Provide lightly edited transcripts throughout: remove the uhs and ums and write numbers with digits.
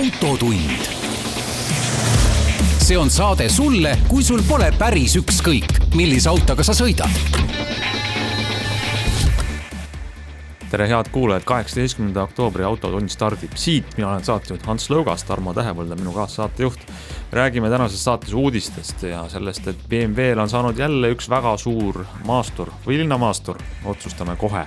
autotund. See on saade sulle, kui sul pole päris ükskõik, millise autoga sa sõidad. Tere head kuulajad, 18. oktoobri autotund stardib. Siit mina olen saatejuht Hans Lõugas, Tarmo Tähepõld on minu kaassaatejuht. Räägime tänases saates uudistest ja sellest, et BMW'l on saanud jälle üks väga suur maastur või linnamaastur. Otsustame kohe.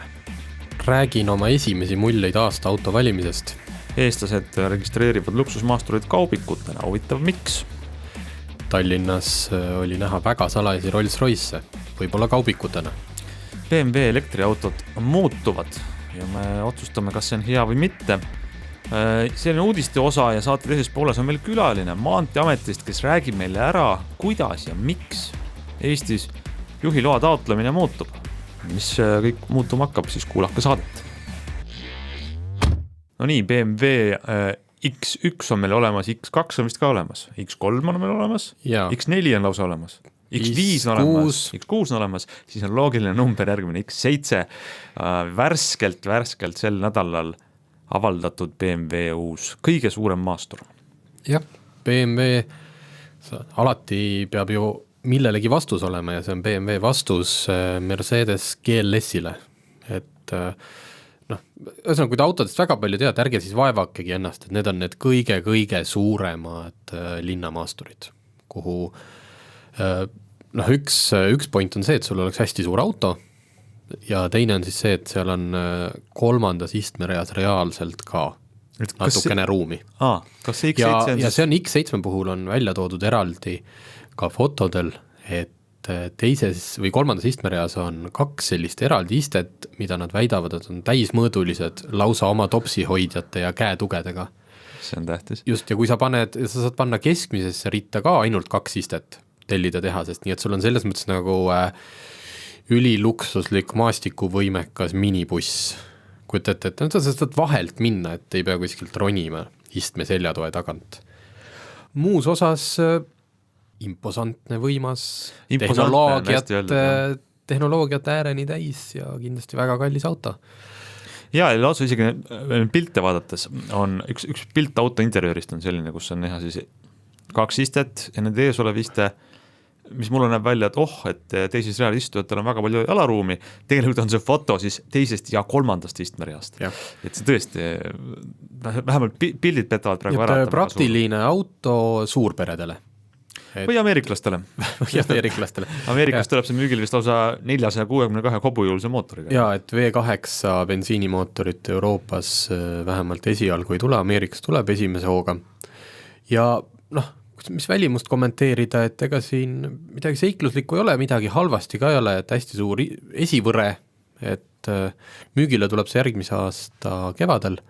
Räägin oma esimesi muljeid aasta auto valimisest. Eestlased registreerivad luksusmaasturid kaubikutena. Huvitav, miks? Tallinnas oli näha väga salajasi Rolls-Royce, võib-olla kaubikutena. BMW elektriautod muutuvad ja me otsustame, kas see on hea või mitte. Selline uudiste osa ja saate teises pooles on meil külaline Maanteeametist, kes räägib meile ära, kuidas ja miks Eestis juhiloa taotlemine muutub. Mis kõik muutuma hakkab, siis kuulake saadet. No nii, BMW X1 on meil olemas, X2 on vist ka olemas, X3 on meil olemas, ja. X4 on lausa olemas, X5 on olemas, X6 on olemas, siis on loogiline number järgmine X7, värskelt sel nädalal avaldatud BMW uus, kõige suurem maastur. Jah, BMW alati peab ju millelegi vastus olema ja see on BMW vastus Mercedes GLS-ile, et ühesõnaga, kui te autodest väga palju tead, ärge siis vaevakegi ennast, et need on need kõige suuremad linnamaasturid, kuhu üks point on see, et sul oleks hästi suur auto ja teine on siis see, et seal on kolmandas istmereas reaalselt ka natukene ruumi. Kas see X7 ja see on X7 puhul on välja toodud eraldi ka fotodel, et teises või kolmandas istmereas on kaks sellist eraldi istet, mida nad väidavad, et on täismõõdulised lausa oma topsihoidjate ja käetugedega. See on tähtis. Just, ja kui sa saad panna keskmisesse ritta ka ainult kaks istet tellida tehasest, nii et sul on selles mõttes nagu üliluksuslik maastikuvõimekas minibuss. Kujutate, et sa saad vahelt minna, et ei pea kuskilt ronima istme seljatoe tagant. Muus osas imposantne võimas, tehnoloogiat ääreni täis ja kindlasti väga kallis auto. Ja lausa isegi pilte vaadates on üks pilt auto interiörist on selline, kus on näha siis kaks istet ja need ees olev iste, mis mulle näeb välja, et teises real istujatel on väga palju jalaruumi. Tegelikult on see foto siis teisest ja kolmandast istmereast. Et see tõesti, vähemalt pildid petavad praegu ära. Praktiline auto suurperedele. Või ameeriklastele. Ameerikas tuleb see müügil vist lausa 462 hobujõulise mootoriga. Ja, et V8 bensiinimootorit Euroopas vähemalt esialgu ei tule, Ameerikas tuleb esimese hooga. Ja mis välimust kommenteerida, et ega siin midagi seikluslikku ei ole, midagi halvasti ka ei ole, et hästi suur esivõre, et müügile tuleb see järgmise aasta kevadel,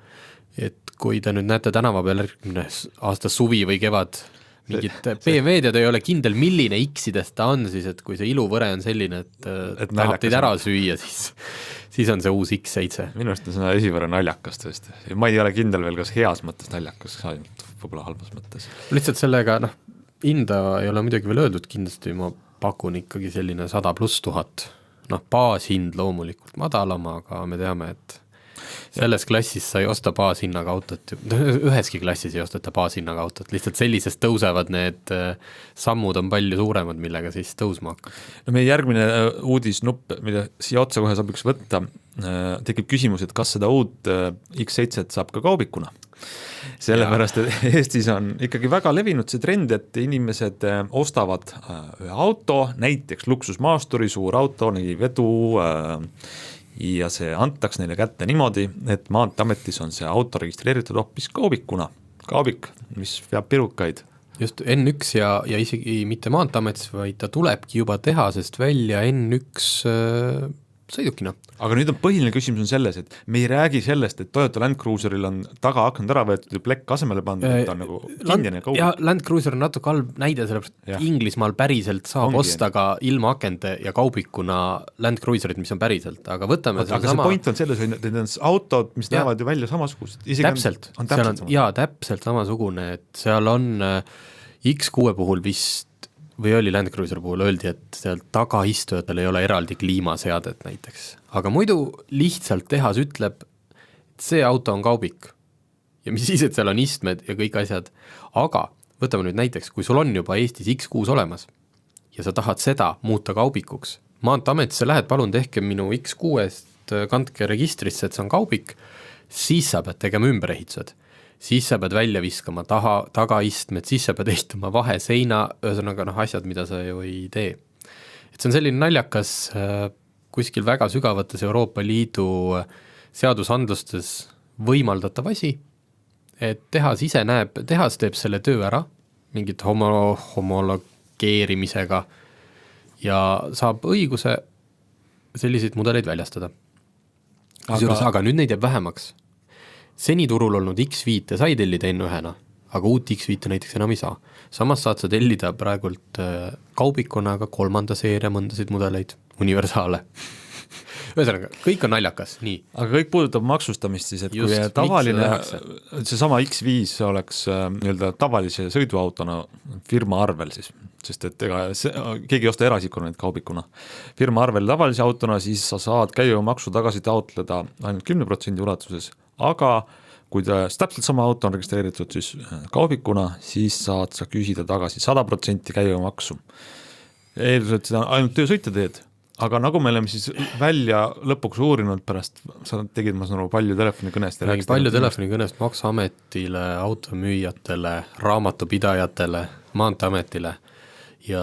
et kui te nüüd näete tänava peal järgmine aasta suvi või kevad, mingit BMW-d ei ole kindel, milline X-idest ta on siis, et kui see iluvõre on selline, et tahab teid ära süüa, siis on see uus X7. Minu arust on see esivõre naljakas tõesti. Ma ei ole kindel veel, kas heas mõttes naljakas, võib-olla halvas mõttes. Lihtsalt sellega, hinda ei ole muidugi veel öeldud, kindlasti ma pakun ikkagi selline 100+1000. Baashind loomulikult madalam, aga me teame, et selles klassis sa ei osta baashinnaga autot, üheski klassis ei osteta baashinnaga autot, lihtsalt sellisest tõusevad need sammud on palju suuremad, millega siis tõusma hakkab. Meie järgmine uudisnupp, mida siia otsa kohe saab üks võtta, tekib küsimus, et kas seda uut X7 saab ka kaubikuna. Sellepärast, et Eestis on ikkagi väga levinud see trend, et inimesed ostavad ühe auto, näiteks luksusmaasturi, suur auto, nii vedu, ja see antaks neile kätte niimoodi, et Maanteeametis on see auto registreeritud hoopis kaubikuna. Kaubik, mis veab pirukaid. Just N1 ja isegi mitte Maanteeametis, vaid ta tulebki juba tehasest välja N1 sõidukina. Aga nüüd on põhiline küsimus on selles, et me ei räägi sellest, et Toyota Land Cruiseril on taga aknad ära võetud ja plekk asemele pandud, et ta on nagu kindjane kaubik. Ja Land Cruiser on natuke halb näide, sellepärast Inglismaal päriselt saab osta ka ilma akende ja kaubikuna Land Cruiserit, mis on päriselt, aga võtame aga see point on selles, et need on autod, mis näevad ju välja samasugused. Täpselt, täpselt samasugune, et seal on X6 puhul vist või oli Land Cruiser puhul öeldi, et seal tagaistujatel ei ole eraldi kliimaseadet näiteks. Aga muidu lihtsalt tehas ütleb, et see auto on kaubik. ja mis siis, et seal on istmed ja kõik asjad, aga võtame nüüd näiteks, kui sul on juba Eestis X6 olemas ja sa tahad seda muuta kaubikuks, Maanteeametisse lähed, palun tehke minu X6-st, kandke registrisse, et see on kaubik, siis sa pead tegema ümberehitused, siis sa pead välja viskama tagaistmed, siis sa pead ehitama vaheseina, ühesõnaga asjad, mida sa ju ei tee. Et see on selline naljakas kuskil väga sügavates Euroopa Liidu seadusandlustes võimaldatav asi, et tehas ise näeb, tehas teeb selle töö ära, mingit homologeerimisega ja saab õiguse selliseid mudeleid väljastada. Aga nüüd neid jääb vähemaks. Seni turul olnud X5 sai tellida N1-na, aga uut X5 näiteks enam ei saa. Samas saad sa tellida praegult kaubikuna ka 3. seeria mõndasid mudeleid, universaale. Ühesõnaga, kõik on naljakas, nii. Aga kõik puudutab maksustamist siis, et just, kui tavaline, seesama X5 oleks nii-öelda tavalise sõiduautona firma arvel siis, sest et keegi ei osta eraisikuna neid kaubikuna. Firma arvel tavalise autona, siis sa saad käibemaksu tagasi taotleda ainult 10% ulatuses, aga kui ta täpselt sama auto on registreeritud siis kaubikuna, siis saad sa küsida tagasi 100% käibemaksu. Eeldus, et seda ainult töösõite teed. Aga nagu me oleme siis välja lõpuks uurinud pärast, sa tegid ma sõnu palju telefonikõnest. Palju telefonikõnest Maksuametile, automüüjatele, raamatupidajatele, Maanteeametile ja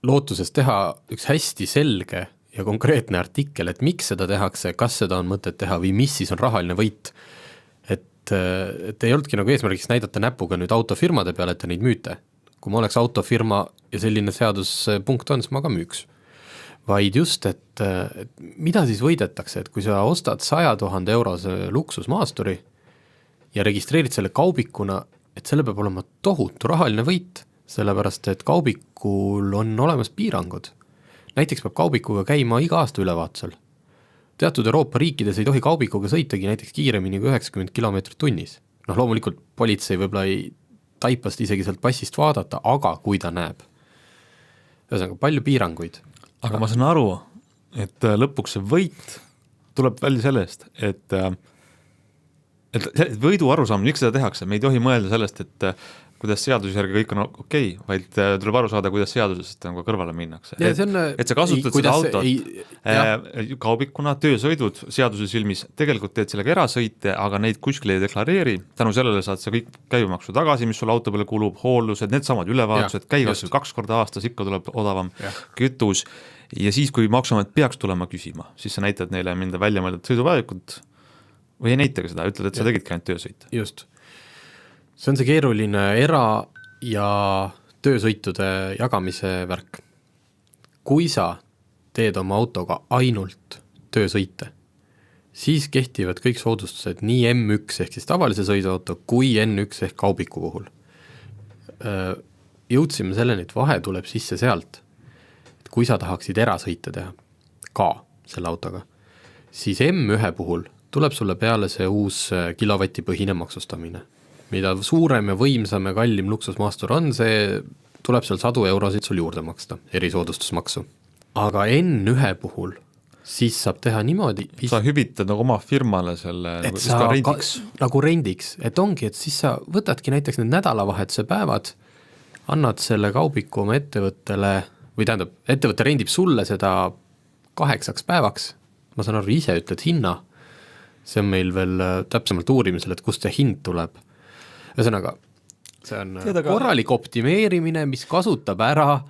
lootuses teha üks hästi selge ja konkreetne artikkel, et miks seda tehakse, kas seda on mõtet teha või mis siis on rahaline võit. Et ei olnudki nagu eesmärgiks näidata näpuga nüüd autofirmade peale, et te neid müüte. Kui ma oleks autofirma ja selline seaduspunkt on, siis ma ka müüks. Vaid just, et mida siis võidetakse, et kui sa ostad 100 000 eurose luksusmaasturi ja registreerid selle kaubikuna, et selle peab olema tohutu rahaline võit, sellepärast et kaubikul on olemas piirangud. Näiteks peab kaubikuga käima iga aasta ülevaatusel. Teatud Euroopa riikides ei tohi kaubikuga sõitagi näiteks kiiremini kui 90 km tunnis. Loomulikult politsei võib-olla ei taipast isegi sealt passist vaadata, aga kui ta näeb. Ühesõnaga, palju piiranguid. Aga ma saan aru, et lõpuks see võit tuleb välja sellest, et võidu arusaam, miks seda tehakse, me ei tohi mõelda sellest, et kuidas seaduse järgi kõik on okei, vaid tuleb aru saada, kuidas seadusest nagu kõrvale minnakse. Et sa kasutad seda autot kaubikuna, töösõidud seaduse silmis, tegelikult teed sellega erasõite, aga neid kuskil ei deklareeri, tänu sellele saad sa kõik käibemaksu tagasi, mis sul auto peale kulub, hoolused, need samad ülevaatused, käivad 2 korda aastas, ikka tuleb odavam kütus ja siis, kui Maksuamet peaks tulema küsima, siis sa näitad neile minda välja mõeldud sõiduvajakut või ei näitagi seda, ütled, et sa tegidki ainult töösõite. Just. See on see keeruline era- ja töösõitude jagamise värk. Kui sa teed oma autoga ainult töösõite, siis kehtivad kõik soodustused nii M1 ehk siis tavalise sõiduauto kui N1 ehk kaubiku puhul. Jõudsime selleni, et vahe tuleb sisse sealt, et kui sa tahaksid erasõite teha ka selle autoga, siis M1 puhul tuleb sulle peale see uus kilovatipõhine maksustamine. Mida suurem ja võimsam ja kallim luksusmaastur on, see tuleb seal 100 eurosid sul juurde maksta, erisoodustusmaksu. Aga N1 puhul siis saab teha niimoodi. Sa hüvitad nagu oma firmale selle nagu rendiks, et ongi, et siis sa võtadki näiteks need nädalavahetuse päevad, annad selle kaubiku oma ettevõttele, või tähendab, ettevõtte rendib sulle seda 8 päevaks, ma saan aru, ise ütled hinna, see on meil veel täpsemalt uurimisel, et kust see hind tuleb. Ühesõnaga, see on korralik optimeerimine, mis kasutab ära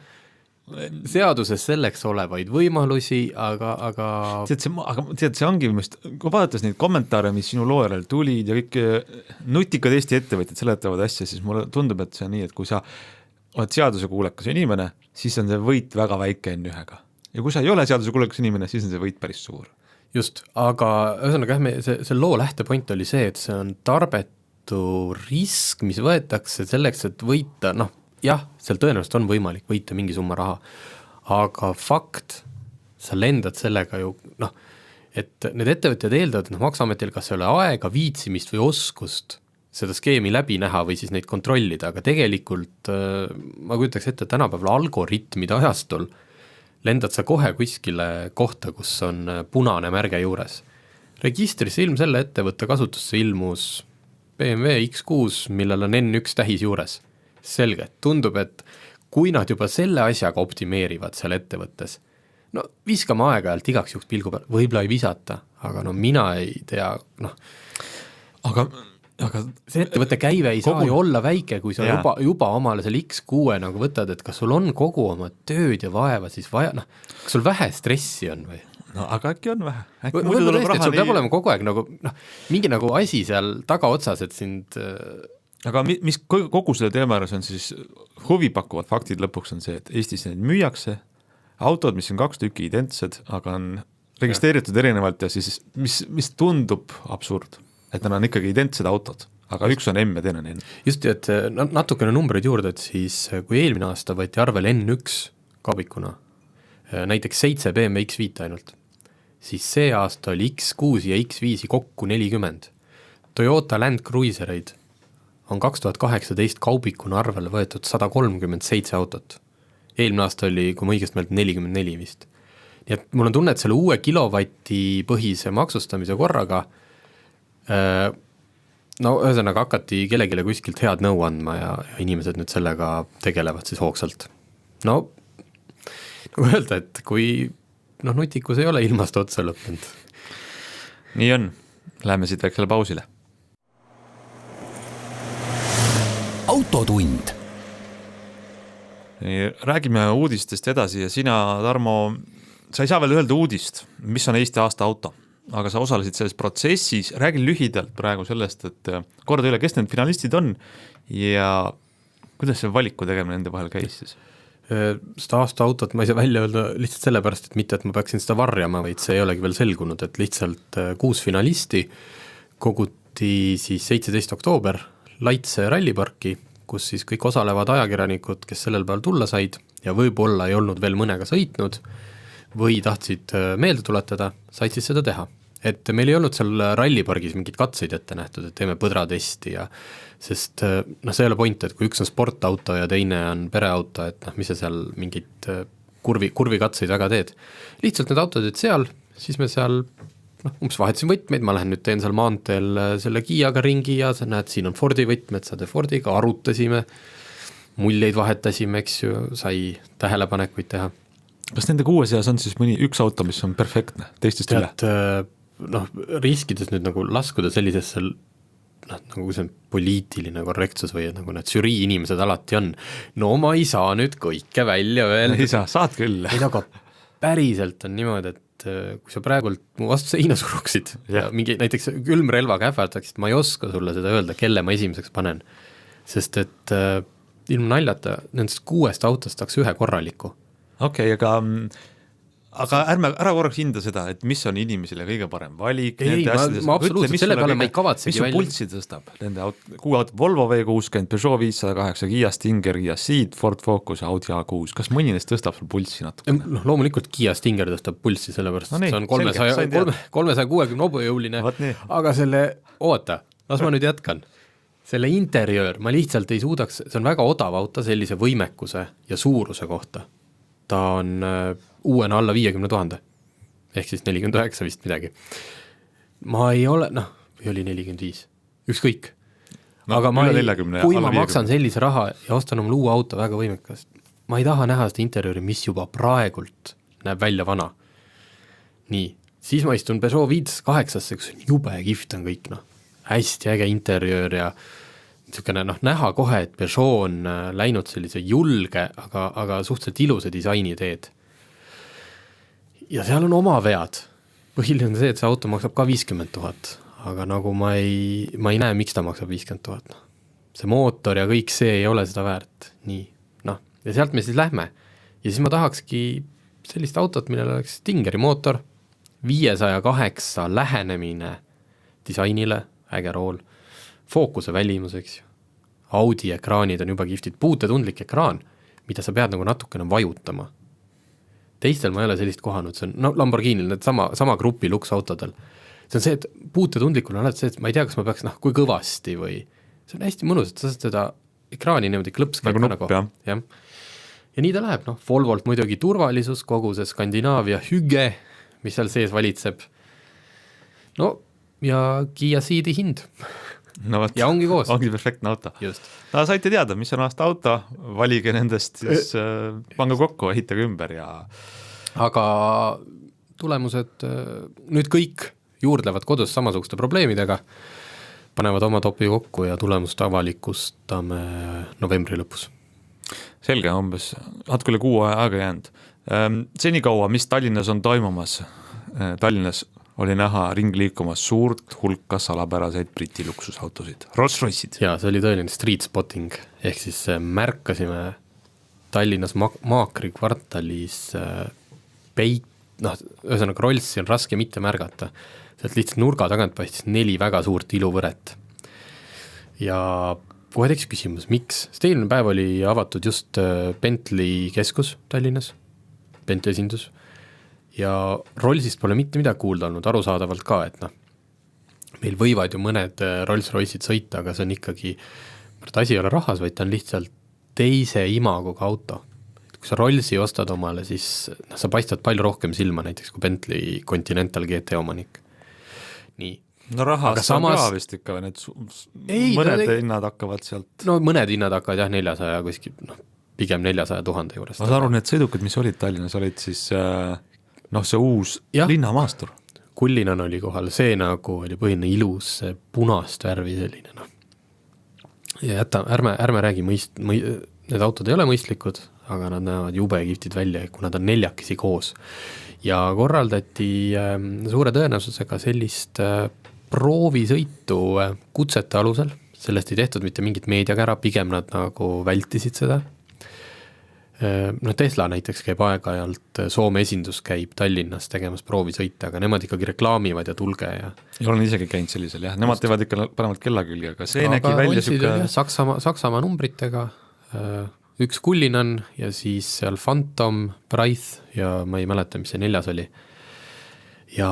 seaduses selleks olevaid võimalusi, aga see ongi vist, kui vaadates neid kommentaare, mis sinu loo järel tulid ja kõik nutikad Eesti ettevõtjad seletavad asja, siis mulle tundub, et see on nii, et kui sa oled seadusekuulekas inimene, siis on see võit väga väike N1-ga. Ja kui sa ei ole seadusekuulekas inimene, siis on see võit päris suur. Just, aga ühesõnaga see loo lähtepoint oli see, et see on tarbetu risk, mis võetakse selleks, et võita, jah, seal tõenäoliselt on võimalik võita mingi summa raha, aga fakt, sa lendad sellega ju, et need ettevõtjad eeldavad, et Maksuametil kas ei ole aega, viitsimist või oskust seda skeemi läbi näha või siis neid kontrollida, aga tegelikult ma kujutaks ette, et tänapäeval algoritmide ajastul lendad sa kohe kuskile kohta, kus on punane märge juures. Registrisse selle ettevõtte kasutusse ilmus BMW X6, millel on N1 tähis juures. Selge, tundub, et kui nad juba selle asjaga optimeerivad seal ettevõttes, no viskame aeg-ajalt igaks juhuks pilgu peal, võib-olla ei visata, aga no mina ei tea, noh, aga see ettevõtte käive ei saa ju olla väike, kui sa juba omale selle X6 nagu võtad, et kas sul on kogu oma tööd ja vaeva siis vaja, noh, kas sul vähe stressi on või? No aga äkki on vähe. Võib-olla tõesti, et sul peab olema kogu aeg nagu, noh, mingi nagu asi seal tagaotsas, et sind aga mis kogu selle teema juures on siis huvipakkuvad faktid lõpuks on see, et Eestis neid müüakse, autod, mis on 2 tükki identsed, aga on registreeritud erinevalt ja siis mis tundub absurd, et nad on ikkagi identsed autod, aga üks on M ja teine on N. Just, et natukene numbreid juurde, et siis kui eelmine aasta võeti arvel N1 kaubikuna, näiteks 7 BMW X5 ainult, siis see aasta oli X6 ja X5 kokku 40. Toyota Land Cruisereid on 2018 kaubikuna arvele võetud 137 autot. Eelmine aasta oli, kui ma õigest meelt, 44 vist. Nii et mul on tunne, et selle uue kilovati põhise maksustamise korraga no ühesõnaga hakati kellelegi kuskilt head nõu andma ja inimesed nüüd sellega tegelevad siis hoogsalt. No, nagu öelda, et kui nutikus ei ole ilmast otsa lõppenud. Nii on, läheme siit väiksele pausile. Autotund. Räägime uudistest edasi ja sina, Tarmo, sa ei saa veel öelda uudist, mis on Eesti aasta auto, aga sa osalesid selles protsessis, räägi lühidalt praegu sellest, et korda üle, kes need finalistid on ja kuidas see valiku tegemine nende vahel käis siis? Seda aasta autot ma ei saa välja öelda lihtsalt sellepärast, et mitte, et ma peaksin seda varjama, vaid see ei olegi veel selgunud, et lihtsalt 6 finalisti koguti siis 17. oktoober Laitse ralliparki, kus siis kõik osalevad ajakirjanikud, kes sellel päeval tulla said ja võib-olla ei olnud veel mõnega sõitnud või tahtsid meelde tuletada, said siis seda teha. Et meil ei olnud seal rallipargis mingid katseid ette nähtud, et teeme põdratesti ja sest see ei ole point, et kui üks on sportauto ja teine on pereauto, et mis sa seal mingid kurvi katseid väga teed. Lihtsalt need autod, et seal, siis me seal umbes vahetasin võtmeid, ma lähen nüüd teen seal maanteel selle Kiaga ringi ja sa näed, siin on Fordi võtmed, saade Fordiga, arutasime, muljeid vahetasime, eks ju, sai tähelepanekuid teha. Kas nende 6 seas on siis mõni üks auto, mis on perfektne, teistest üle? Riskides nüüd nagu laskuda sellisesse nagu see poliitiline korrektsus või nagu need žürii inimesed alati on, no ma ei saa nüüd kõike välja veel. Ei saa, saad küll. Ei, aga päriselt on niimoodi, et kui sa praegult mu vastu seina suruksid ja mingi näiteks külmrelvaga ähvardaksid, ma ei oska sulle seda öelda, kelle ma esimeseks panen. Sest et ilma naljata nendest 6 autost tahaks 1 korraliku. Okei, aga ära korraks hinda seda, et mis on inimesele kõige parem valik. Ei, ma absoluutselt selle peale ma ei kavatsegi välja. Mis on pulssi tõstab? Nende 6 autot, Volvo V60, Peugeot 508, Kia Stinger, Kia Ceed, Ford Focus, Audi A6. Kas mõni neist tõstab sul pulssi natuke? Loomulikult Kia Stinger tõstab pulssi, sellepärast see on 360 hobujõuline, aga selle, oota, las ma nüüd jätkan. Selle interiöör, ma lihtsalt ei suudaks, see on väga odav auto sellise võimekuse ja suuruse kohta. Ta on uuena alla 50 000, ehk siis 49 vist midagi. Ma ei ole, või oli 45, ükskõik. Aga kui ma maksan sellise raha ja ostan oma uue auto väga võimekast, ma ei taha näha seda interjööri, mis juba praegult näeb välja vana. Nii, siis ma istun Peugeot 508-sse, kus on jube kihvt on kõik, hästi äge interjöör ja niisugune näha kohe, et Peugeot on läinud sellise julge, aga suhteliselt ilusa disaini teed. Ja seal on oma vead. Põhiline on see, et see auto maksab ka 50 000, aga nagu ma ei näe, miks ta maksab 50 000. See mootor ja kõik see ei ole seda väärt. Nii, ja sealt me siis lähme. Ja siis ma tahakski sellist autot, millel oleks Stingeri mootor, 508 lähenemine disainile, äge rool, fookuse välimuseks, Audi ekraanid on juba kihvtid, puutetundlik ekraan, mida sa pead nagu natukene vajutama. Teistel ma ei ole sellist kohanud, see on Lamborghinil, need sama grupi luksautodel. See on see, et puutetundlikul on alati see, et ma ei tea, kas ma peaks kui kõvasti või see on hästi mõnus, et sa saad seda ekraani niimoodi klõps nagu nupp, jah. Ja nii ta läheb, Volvolt muidugi turvalisus, kogu see Skandinaavia hüge, mis seal sees valitseb. No ja Kia Ceedi hind. no võt, ja ongi koos. Ongi perfektne auto. Just. Ta saite teada, mis on aasta auto, valige nendest, siis pange kokku, ehitage ümber ja aga tulemused, nüüd kõik juurdlevad kodus samasuguste probleemidega, panevad oma topi kokku ja tulemust avalikustame novembri lõpus. Selge, umbes natuke üle kuu aega jäänud. Senikaua, mis Tallinnas on toimumas? Tallinnas oli näha ring liikumas suurt hulka salapäraseid Briti luksusautosid, Rolls-Royce'id. Ja see oli tõeline street spotting, ehk siis märkasime Tallinnas Maakri kvartalis ühesõnaga Rollsi on raske mitte märgata, sealt lihtsalt nurga tagant paistis 4 väga suurt iluvõret. Ja kohe teeks küsimus, miks? Sest eelmine päev oli avatud just Bentley keskus Tallinnas, Bentley esindus, ja Rollsist pole mitte midagi kuulda olnud, arusaadavalt ka, et meil võivad ju mõned Rolls-Royce'id sõita, aga see on ikkagi, asi ei ole rahas, vaid ta on lihtsalt teise imagoga auto. Kui sa Rollsi ostad omale, siis sa paistad palju rohkem silma näiteks kui Bentley Continental GT omanik. Nii. No rahast samas... on ka vist ikka, need mõned hinnad hakkavad sealt. No mõned hinnad hakkavad jah 400 kuskil, pigem 400 000 juures. Ma saan aru, need sõidukid, mis olid Tallinnas, olid siis see uus linnamaastur. Kullinan oli kohal, see nagu oli põhiline ilus punast värvi selline. Ja ärme räägi need autod ei ole mõistlikud, aga nad näevad jube kihvtid välja, kui nad on 4 koos. Ja korraldati suure tõenäosusega sellist proovisõitu kutsete alusel, sellest ei tehtud mitte mingit meediakära, pigem nad nagu vältisid seda. Tesla näiteks käib aeg-ajalt, Soome esindus käib Tallinnas tegemas proovisõite, aga nemad ikkagi reklaamivad ja tulge. Ja olen isegi käinud sellisel, jah, nemad teevad ikka panevad kella külge, aga see nägi välja süke... Saksamaa numbritega, üks Kullinan ja siis seal Phantom, Price ja ma ei mäleta, mis see 4 oli. Ja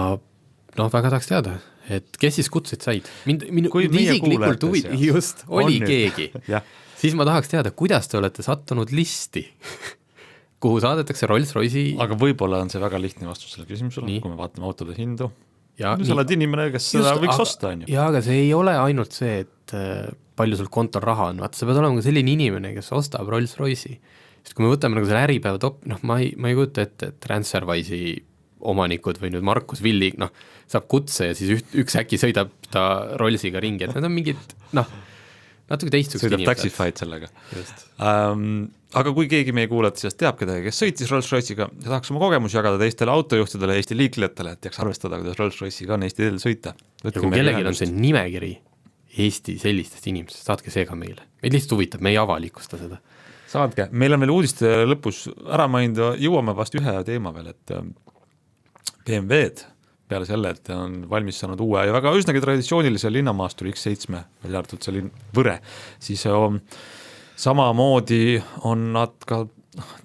väga tahaks teada, et kes siis kutseid said? Kui meie kuuletes, just, oli keegi. Jah. Siis ma tahaks teada, kuidas te olete sattunud listi, kuhu saadetakse Rolls-Royce'i. Aga võib-olla on see väga lihtne vastus selle küsimusele, kui me vaatame autode hindu. Ja sa oled inimene, kes seda võiks osta. Ja, aga see ei ole ainult see, et palju sul kontol raha on. Vaata, sa pead olema ka selline inimene, kes ostab Rolls-Royce'i. Sest kui me võtame nagu selle äripäeva top, ma ei kujuta ette, et TransferWise'i omanikud või nüüd Markus Villi, saab kutse ja siis üks äkki sõidab ta Rollsiga ringi, et need on mingid, natuke teistsugust sõidab Taxify'd sellega. Aga kui keegi meie kuulajate seast teab kedagi, kes sõitis Rolls-Royce'iga ja tahaks oma kogemusi jagada teistele autojuhtidele, Eesti liiklejatele, et jääks arvestada, kuidas Rolls-Royce'iga on Eesti teel sõita. Ja kui kellelgi on see nimekiri Eesti sellistest inimestest, saatke see ka meile. Meid lihtsalt huvitab, me ei avalikusta seda. Saatke. Meil on veel uudiste lõpus ära mainida, jõuame vast ühe teema veel, et BMW-d peale selle, et on valmis saanud uue ja väga üsnagi traditsioonilise linnamaasturi X7, välja arvatud see võre, siis samamoodi on nad ka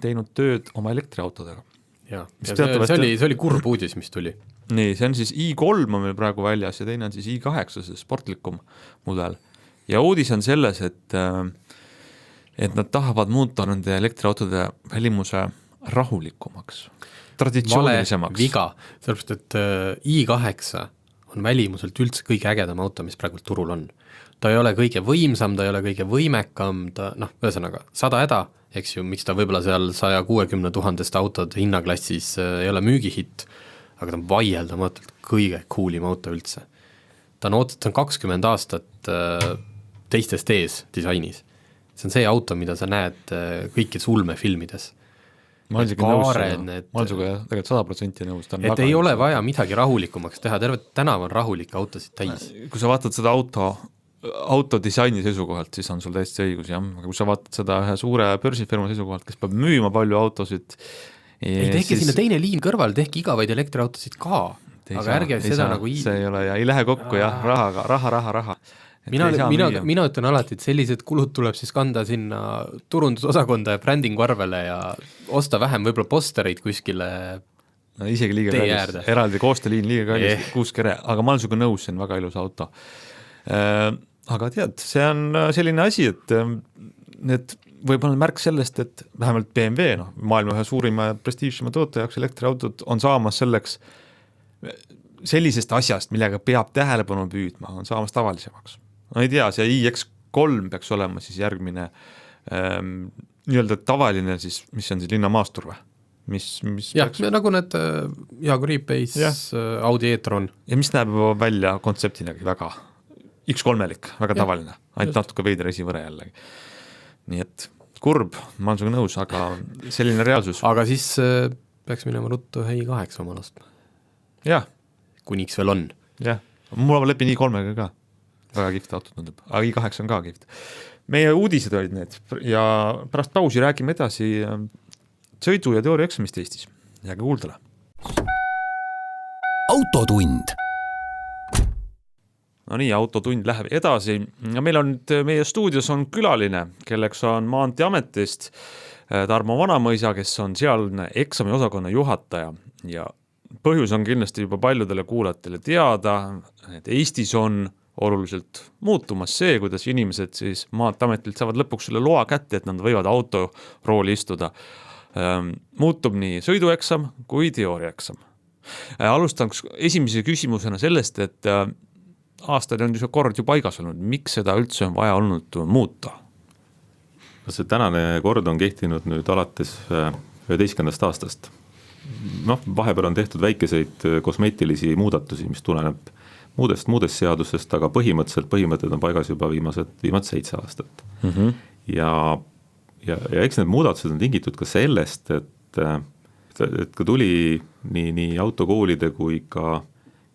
teinud tööd oma elektriautodega. Ja see oli kurb uudis, mis tuli. Nii, see on siis i3 on meil praegu väljas ja teine on siis i8, see sportlikum mudel. Ja uudis on selles, et nad tahavad muuta nende elektriautode välimuse rahulikumaks, traditsioonilisemaks. Vale viga, sellepärast, et i8 on välimuselt üldse kõige ägedam auto, mis praegu turul on. Ta ei ole kõige võimsam, ta ei ole kõige võimekam, ühesõnaga 100 häda, eks ju, miks ta võib-olla seal 160 000 autod hinnaklassis ei ole müügihitt, aga ta on vaieldamatult kõige coolim auto üldse. Ta on 20 aastat teistest ees disainis. See on see auto, mida sa näed kõikid ulmefilmides. Ma olen tegelikult 100% nõus. Et ei ole vaja midagi rahulikumaks teha, terve tänav on rahulik autosid täis. Kui sa vaatad seda autodisaini seisukohalt, siis on sul täiesti õigus, jah. Aga kui sa vaatad seda ühe suure börsifirma seisukohalt, kes peab müüma palju autosid, ei tehke sinna teine liin kõrval, tehke igavaid elektriautosid ka, aga ärge seda nagu see ei ole ja ei lähe kokku jah, raha. Mina ütlen alati, et sellised kulud tuleb siis kanda sinna turundusosakonda ja brändingu arvele ja osta vähem võib-olla postereid kuskile isegi liiga kallis, eraldi koostööliin liiga kallis, 6 kere, aga ma olen sinuga nõus, see on väga ilus auto. Aga tead, see on selline asi, et need võib-olla märk sellest, et vähemalt BMW, maailma ühe suurima prestiižima toote jaoks elektriautod on saamas selleks sellisest asjast, millega peab tähelepanu püüdma, on saamas tavalisemaks. ma ei tea, see iX3 peaks olema siis järgmine nii-öelda tavaline siis, mis on siis linnamaastur või? Mis jah, peaks... nagu need Jaguar E-Pace, Audi e-tron. Ja mis näeb välja kontseptinagi väga X3-lik, väga tavaline, ainult natuke veider esivõre jällegi. Nii et kurb, ma olen sinuga nõus, aga selline reaalsus. Aga siis peaks minema ruttu i8 oma last. Jah. Kuniks veel on. Jah, mul on lepin i3-ga ka. Väga kihvt auto tundub, aga i8 on ka kihvt. Meie uudised olid need ja pärast pausi räägime edasi sõidu- ja teooriaeksamist Eestis. Jääge kuuldele. Autotund. No nii, autotund läheb edasi. Meil on nüüd, meie stuudios on külaline, kelleks on Maanteeametist Tarmo Vanamõisa, kes on sealne eksamiosakonna juhataja ja põhjus on kindlasti juba paljudele kuulajatele teada, et Eestis on oluliselt muutumas see, kuidas inimesed siis Maanteeametilt saavad lõpuks selle loa kätte, et nad võivad autorooli istuda. Muutub nii sõidueksam kui teooriaeksam. Alustan esimese küsimusena sellest, et aastaid on see kord ju paigas olnud, miks seda üldse on vaja olnud muuta? See tänane kord on kehtinud nüüd alates 11. aastast. Vahepeal on tehtud väikeseid kosmeetilisi muudatusi, mis tuleneb muudest seadusest, aga põhimõtted on paigas juba viimased 7 aastat. Ja eks need muudatused on tingitud ka sellest, et ka tuli nii autokoolide kui ka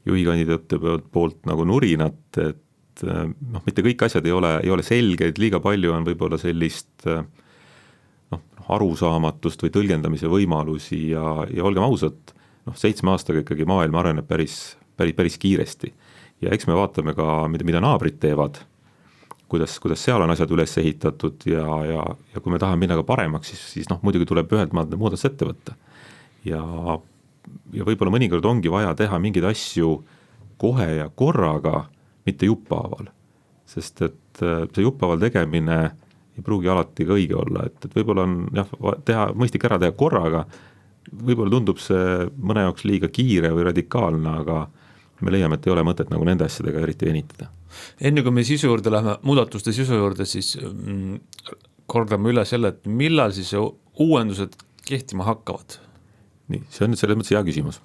juhikandidaate poolt nagu nurinat, et mitte kõik asjad ei ole selged, liiga palju on võib-olla sellist arusaamatust või tõlgendamise võimalusi ja olgem ausad, 7 aastaga ikkagi maailm areneb päris kiiresti. Ja eks me vaatame ka, mida naabrid teevad, kuidas seal on asjad üles ehitatud ja kui me tahame minna ka paremaks, siis muidugi tuleb ühelt maalt muudatus ette võtta. Ja võib-olla mõnikord ongi vaja teha mingeid asju kohe ja korraga, mitte juppaaval. Sest et see juppaaval tegemine ei pruugi alati ka õige olla, et võib-olla on mõistlik ära teha korraga, võib-olla tundub see mõne jaoks liiga kiire või radikaalne, aga me leiame, et ei ole mõtet nagu nende asjadega eriti venitada. Enne kui me sisu juurde läheme, muudatuste sisu juurde, siis kordame üle selle, et millal siis uuendused kehtima hakkavad? Nii, see on nüüd selles mõttes hea küsimus.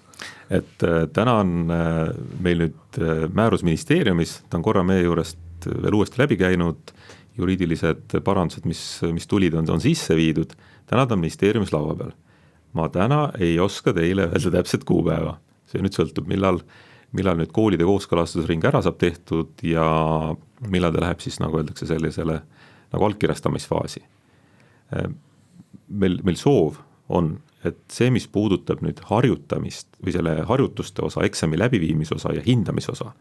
Et täna on meil nüüd määrusministeeriumis, ta on korra meie juurest veel uuesti läbi käinud, juriidilised parandused, mis tulid, on sisse viidud, täna ta on ministeeriumis laua peal. Ma täna ei oska teile öelda täpset kuupäeva. See nüüd sõltub, millal nüüd koolide kooskõlastusring ära saab tehtud ja millal ta läheb siis, nagu öeldakse, sellisele nagu allkirjastamisfaasi. Meil soov on, et see, mis puudutab nüüd harjutamist või selle harjutuste osa, eksami läbiviimise osa ja hindamise osa,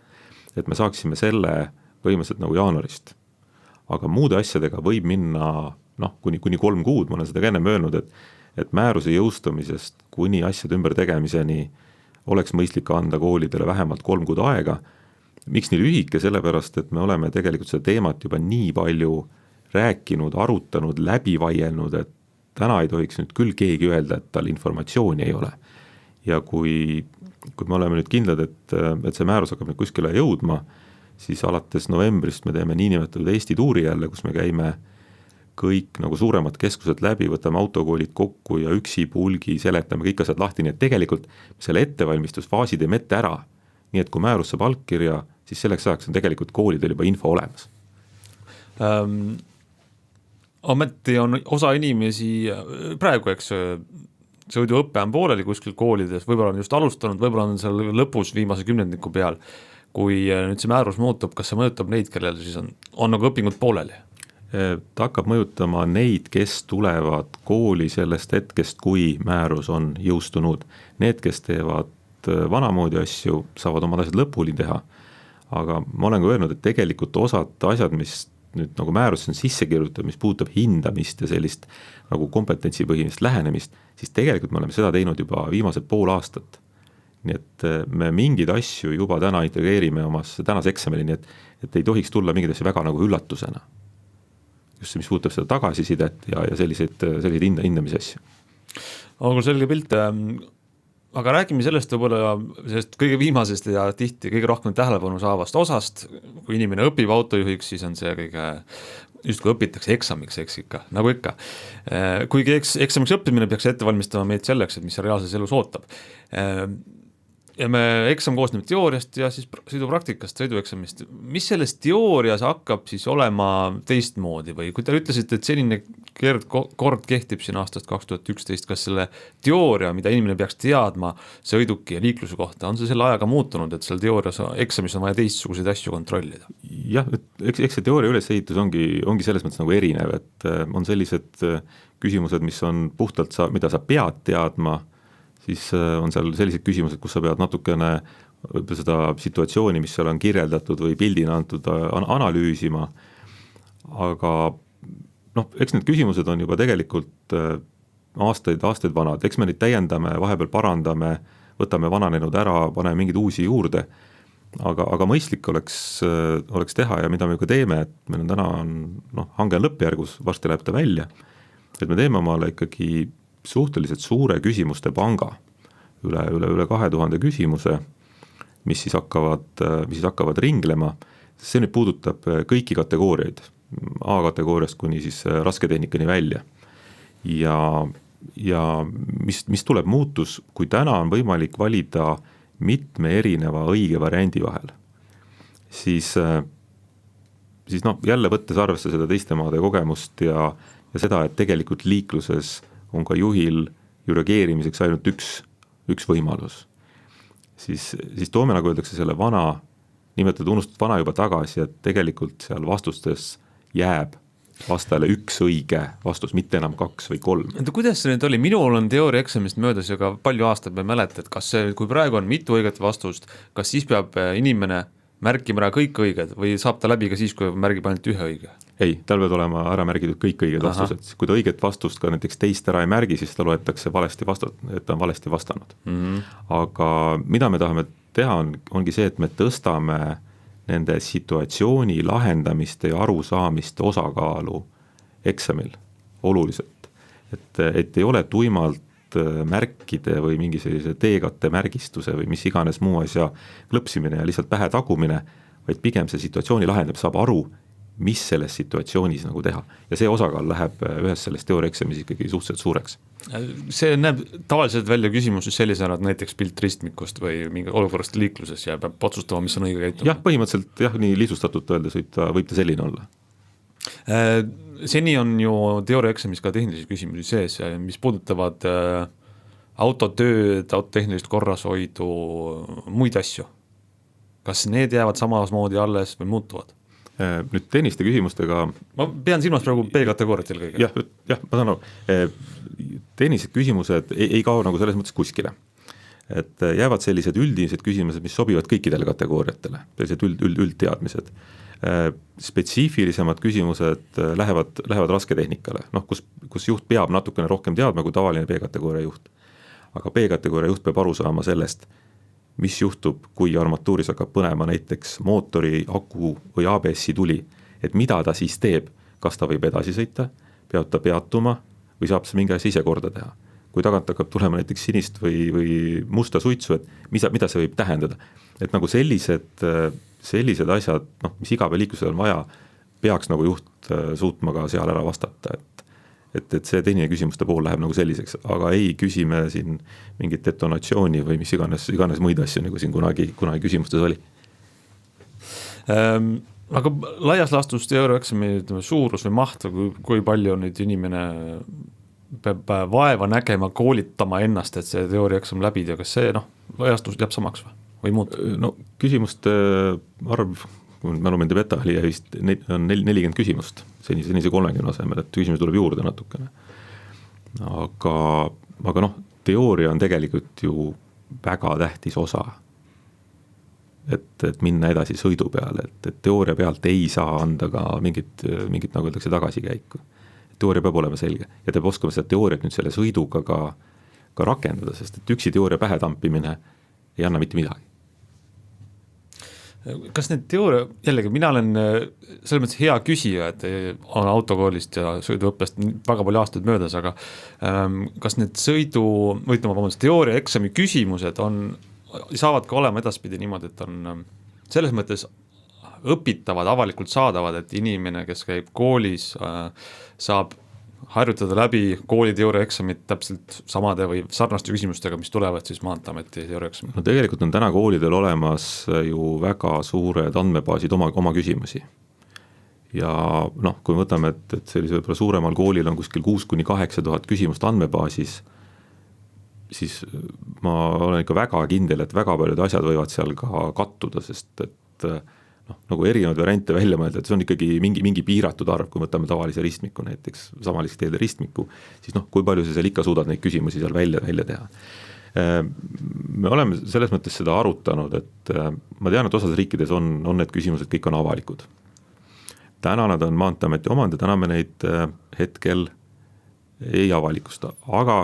et me saaksime selle põhimõtteliselt nagu jaanuarist. Aga muude asjadega võib minna kuni 3 kuud, ma olen seda ka ennem öelnud, et määruse jõustumisest kuni asjade ümbertegemiseni oleks mõistlik anda koolidele vähemalt 3 kuud aega. Miks nii lühike? Sellepärast, et me oleme tegelikult seda teemat juba nii palju rääkinud, arutanud, läbi vaielnud, et täna ei tohiks nüüd küll keegi öelda, et tal informatsiooni ei ole. Ja kui me oleme nüüd kindlad, et see määrus hakkab nüüd kuskile jõudma, siis alates novembrist me teeme niinimetatud Eesti tuuri jälle, kus me käime kõik nagu suuremad keskused läbi, võtame autokoolid kokku ja üksi pulgi seletame kõik asjad lahti, nii et tegelikult selle ettevalmistusfaasi teeme ette ära. Nii et kui määrus saab allkirja, siis selleks ajaks on tegelikult koolidel juba info olemas. Ometi on osa inimesi praegu, eks sõiduõppe on pooleli kuskil koolides, võib-olla on just alustanud, võib-olla on seal lõpus viimase 10. peal. Kui nüüd see määrus muutub, kas see mõjutab neid, kellel siis on nagu õpingud pooleli? Ta hakkab mõjutama neid, kes tulevad kooli sellest hetkest, kui määrus on jõustunud. Need, kes teevad vanamoodi asju, saavad omad asjad lõpuni teha. Aga ma olen ka öelnud, et tegelikult osad asjad, mis nüüd nagu määrus on sisse kirjutatud, mis puudutab hindamist ja sellist nagu kompetentsipõhimist lähenemist, siis tegelikult me oleme seda teinud juba viimased pool aastat. Nii et me mingeid asju juba täna integreerime omas tänase eksamile, nii et ei tohiks tulla mingeid asju väga nagu üllatusena. Just see, mis puudutab seda tagasisidet ja selliseid hindamise asju. On küll selge pilt, aga räägime sellest võib-olla sellest kõige viimasest ja tihti kõige rohkem tähelepanu saavast osast, kui inimene õpib autojuhiks, siis on see kõige, just kui õpitakse eksamiks, eks ikka, nagu ikka. Kuigi eksamiks õppimine peaks ette valmistama meid selleks, et mis reaalses elus ootab. Ja me eksam koosneb teooriast ja siis sõidupraktikast, sõidueksamist. Mis selles teoorias hakkab siis olema teistmoodi või kui te ütlesite, et selline kord kehtib siin aastast 2011, kas selle teooria, mida inimene peaks teadma sõiduki ja liikluse kohta, on see selle ajaga muutunud, et seal teoorias eksamis on vaja teistsuguseid asju kontrollida? Jah, eks see teooria ülesehitus ongi selles mõttes nagu erinev, et on sellised küsimused, mis on puhtalt, mida sa pead teadma, siis on seal sellised küsimused, kus sa pead natukene seda situatsiooni, mis seal on kirjeldatud või pildina antud, analüüsima, aga eks need küsimused on juba tegelikult aastaid vanad, eks me neid täiendame, vahepeal parandame, võtame vananenud ära, paneme mingeid uusi juurde, aga mõistlik oleks teha ja mida me ka teeme, et meil on täna hange on lõppjärgus, varsti läheb ta välja, et me teeme omale ikkagi suhteliselt suure küsimuste panga, üle 2000 küsimuse, mis siis hakkavad ringlema. See nüüd puudutab kõiki kategooriaid, A-kategooriast kuni siis rasketehnikani välja. Ja mis tuleb muutus, kui täna on võimalik valida mitme erineva õige variandi vahel, siis jälle võttes arvesse seda teiste maade kogemust ja seda, et tegelikult liikluses on ka juhil ju reageerimiseks ainult üks võimalus. Siis toome, nagu öeldakse, selle unustad vana juba tagasi, et tegelikult seal vastustes jääb vastajale üks õige vastus, mitte enam 2 või 3. Kuidas see nüüd oli? Minul on teooria eksamist möödas ja ka palju aastaid me mäleta, et kas see, kui praegu on mitu õiget vastust, kas siis peab inimene märkima ära kõik õiged või saab ta läbi ka siis, kui märgib ainult ühe õige? Ei, tal peab olema ära märgitud kõik õiged vastused. Kui ta õiget vastust ka näiteks teist ära ei märgi, siis ta loetakse et ta on valesti vastanud. Aga mida me tahame teha, ongi see, et me tõstame nende situatsiooni lahendamiste ja arusaamiste osakaalu eksamil oluliselt. Et ei ole tuimalt märkide või mingi sellise teekatte märgistuse või mis iganes muu asja klõpsimine ja lihtsalt pähe tagumine, vaid pigem see situatsiooni lahendab, saab aru, mis selles situatsioonis nagu teha. Ja see osakaal läheb ühes selles teooriaeksamis ikkagi suhteliselt suureks. See näeb tavaliselt välja küsimus sellisena, et näiteks pilt ristmikust või mingi olukorrast liikluses ja peab otsustama, mis on õige käitumine. Jah, põhimõtteliselt nii lihtsustatult öeldes võib ta selline olla. Seni on ju teooriaeksamis ka tehnilisi küsimusi sees, mis puudutavad autotööd, autotehnilist korrashoidu, muid asju. Kas need jäävad samasmoodi alles või muutuvad? Nüüd tenniste küsimustega ma pean silmas praegu B-kategooriat eelkõige. Jah, ma saan aru. Tennised küsimused ei kao nagu selles mõttes kuskile. Et jäävad sellised üldised küsimused, mis sobivad kõikidele kategooriatele, sellised üldteadmised. Spetsiifilisemad küsimused lähevad rasketehnikale, kus juht peab natukene rohkem teadma kui tavaline B-kategooria juht. Aga B-kategooria juht peab aru saama sellest, mis juhtub, kui armatuuris hakkab põnema näiteks mootori, aku või ABS-i tuli, et mida ta siis teeb, kas ta võib edasi sõita, peab ta peatuma või saab see mingi asja ise korda teha. Kui tagant hakkab tulema näiteks sinist või musta suitsu, et mida see võib tähendada. Et nagu sellised asjad, mis igapäevaliiklusel on vaja, peaks nagu juht suutma ka seal ära vastata, et see teine küsimuste pool läheb nagu selliseks, aga ei küsime siin mingit detonatsiooni või mis iganes muid asju, nagu siin kunagi küsimustes oli. Aga laias laastus teooriaeksami suurus või maht, kui palju nüüd inimene peab vaeva nägema, koolitama ennast, et see teooriaeksam läbida, kas see laias laastus jääb samaks või muutub? Küsimuste arv, mälumend ei peta, oli vist on 40 küsimust senise 30 asemel, et küsimus tuleb juurde natukene. Aga teooria on tegelikult ju väga tähtis osa, et minna edasi sõidu peale, et teooria pealt ei saa anda ka mingit nagu öeldakse tagasikäiku. Teooria peab olema selge ja te peab oskama seda teooriat nüüd selle sõiduga ka rakendada, sest et üksi teooria pähe tampimine ei anna mitte midagi. kas need teooria, jällegi mina olen selles mõttes hea küsija, et on autokoolist ja sõiduõppest väga palju aastaid möödas, aga kas need teooria eksami küsimused saavad ka olema edaspidi niimoodi, et on selles mõttes õpitavad, avalikult saadavad, et inimene, kes käib koolis, saab harjutada läbi kooli teooriaeksamit täpselt samade või sarnaste küsimustega, mis tulevad siis Maanteeameti teooriaeksamit? No tegelikult on täna koolidel olemas ju väga suured andmebaasid oma küsimusi. Ja noh, kui me võtame, et sellise võib-olla suuremal koolil on kuskil 6-8 tuhat küsimust andmebaasis, siis ma olen ikka väga kindel, et väga paljud asjad võivad seal ka kattuda, sest et nagu erinevaid variante välja mõelda, et see on ikkagi mingi piiratud arv, kui võtame tavalise ristmiku näiteks, samaliseks teede ristmiku, siis kui palju sa seal ikka suudad neid küsimusi seal välja teha. Me oleme selles mõttes seda arutanud, et ma tean, et osas riikides on need küsimused, kõik on avalikud. Täna nad on Maanteeameti omand ja täna me neid hetkel ei avalikusta, aga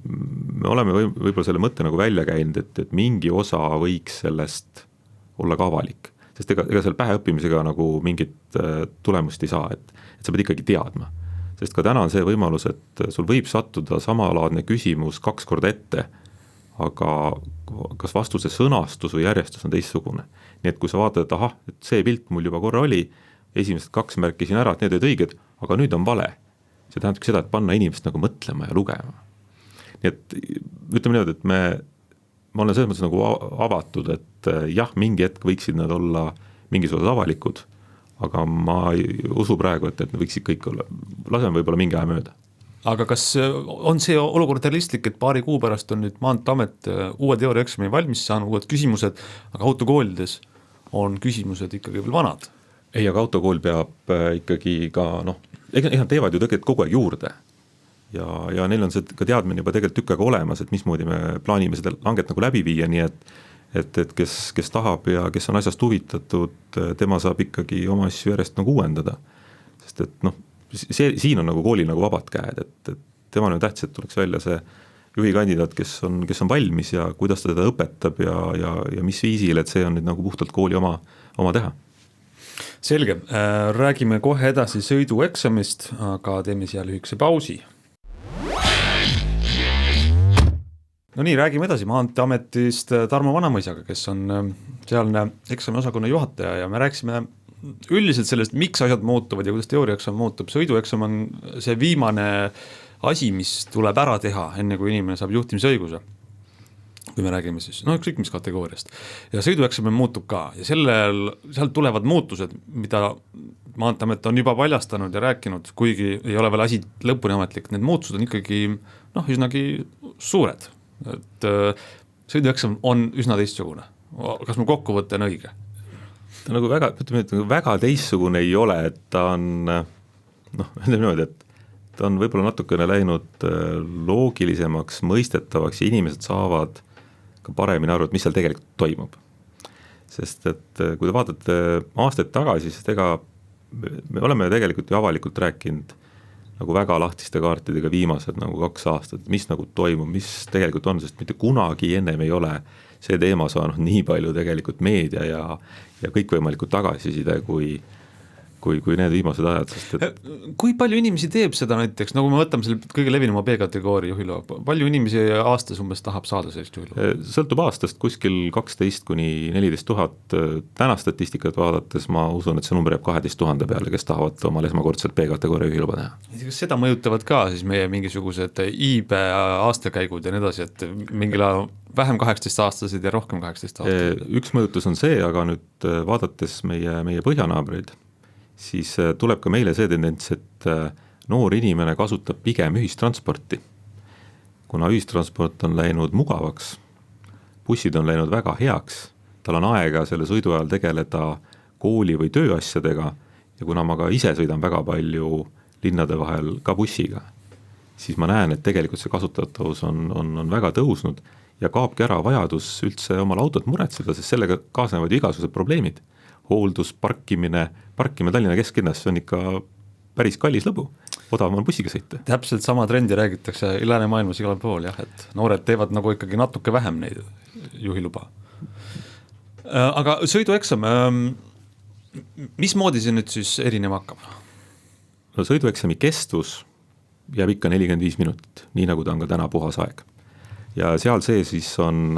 me oleme võib-olla selle mõtte nagu välja käinud, et mingi osa võiks sellest olla ka avalik. Sest ega seal päheõppimisega nagu mingit tulemust ei saa, et sa pead ikkagi teadma. Sest ka täna on see võimalus, et sul võib sattuda samalaadne küsimus 2 korda ette, aga kas vastuse sõnastus või järjestus on teistsugune. Nii et kui sa vaatad, et et see pilt mul juba korra oli, esimesed 2 märkisin ära, et need olid õiged, aga nüüd on vale. See tähendab seda, et panna inimest nagu mõtlema ja lugema. Nii et ütleme niimoodi, et ma olen selles mõttes nagu avatud, et jah, mingi hetk võiksid nad olla mingis osas avalikud, aga ma ei usu praegu, et võiksid kõik olla, laseme võib-olla mingi aja mööda. Aga kas on see olukord realistlik, et paari kuu pärast on nüüd Maanteeamet uue teooriaeksami valmis saanud, uued küsimused, aga autokoolides on küsimused ikkagi veel vanad? Ei, aga autokool peab ikkagi ka, ega nad teevad ju tegelikult kogu aeg juurde. Ja neil on see ka teadmine juba tegelikult tükk aega olemas, et mismoodi me plaanime seda langet nagu läbi viia, nii et kes tahab ja kes on asjast huvitatud, tema saab ikkagi oma asju järjest nagu uuendada. Sest et siin on nagu koolil nagu vabad käed, et tema on tähtis, et tuleks välja see juhikandidaat, kes on valmis ja kuidas ta teda õpetab ja mis viisil, et see on nüüd nagu puhtalt kooli oma teha. Selge, räägime kohe edasi sõidueksamist, aga teeme siia lühikese pausi. No nii, räägime edasi Maanteeametist Tarmo Vanamõisaga, kes on sealne eksamiosakonna juhataja ja me rääksime üldiselt sellest, miks asjad muutuvad ja kuidas teooriaeksam muutub. Sõidueksam on see viimane asi, mis tuleb ära teha, enne kui inimene saab juhtimisõiguse. Kui me räägime siis, ükskõik mis kategooriast. Ja sõidueksam muutub ka ja seal tulevad muutused, mida Maanteeamet on juba paljastanud ja rääkinud, kuigi ei ole veel asi lõpuni ametlik. Need muutused on ikkagi üsnagi suured. Et sõidueksam on üsna teistsugune. Kas mu kokkuvõte on õige? Ta nagu väga teistsugune ei ole, et ta on ütleme niimoodi, et ta on võib-olla natukene läinud loogilisemaks, mõistetavaks ja inimesed saavad ka paremini aru, et mis seal tegelikult toimub. Sest et kui te vaatate aastaid tagasi, siis me oleme tegelikult ju avalikult rääkinud nagu väga lahtiste kaartidega viimased nagu 2 aastat, mis nagu toimub, mis tegelikult on, sest mitte kunagi ennem ei ole see teema saanud nii palju tegelikult meedia ja kõikvõimalikud tagasiside kui need viimased ajad. Sest kui palju inimesi teeb seda näiteks, nagu me võtame selle kõige levinuma B-kategooria juhiloa, palju inimesi aastas umbes tahab saada sellist juhiloa? Sõltub aastast kuskil 12-14 000, täna statistikat vaadates ma usun, et see number jääb 12 000 peale, kes tahavad omal esmakordselt B-kategooria juhiloba teha. Kas seda mõjutavad ka siis meie mingisugused iibe aastakäigud ja nii edasi, et mingil ajal vähem 18-aastased ja rohkem 18-aastased? Üks mõjutus on see, aga nüüd vaadates meie põhjanaabreid, siis tuleb ka meile see tendents, et noor inimene kasutab pigem ühistransporti. Kuna ühistransport on läinud mugavaks, bussid on läinud väga heaks, tal on aega selle sõidu ajal tegeleda kooli või tööasjadega ja kuna ma ka ise sõidan väga palju linnade vahel ka bussiga, siis ma näen, et tegelikult see kasutatavus on väga tõusnud ja kaobki ära vajadus üldse omal autot muretseda, sest sellega kaasnevad igasugused probleemid. Hooldus, parkimine Tallinna kesklinnas, see on ikka päris kallis lõbu, odavam on bussiga sõita. Täpselt sama trendi räägitakse läänemaailmas igal pool, jah, et noored teevad nagu ikkagi natuke vähem neid juhiluba. Aga sõidueksam, mismoodi see nüüd siis erinema hakkab? No sõidueksami kestus jääb ikka 45 minutit, nii nagu ta on ka täna puhas aeg. Ja seal see siis on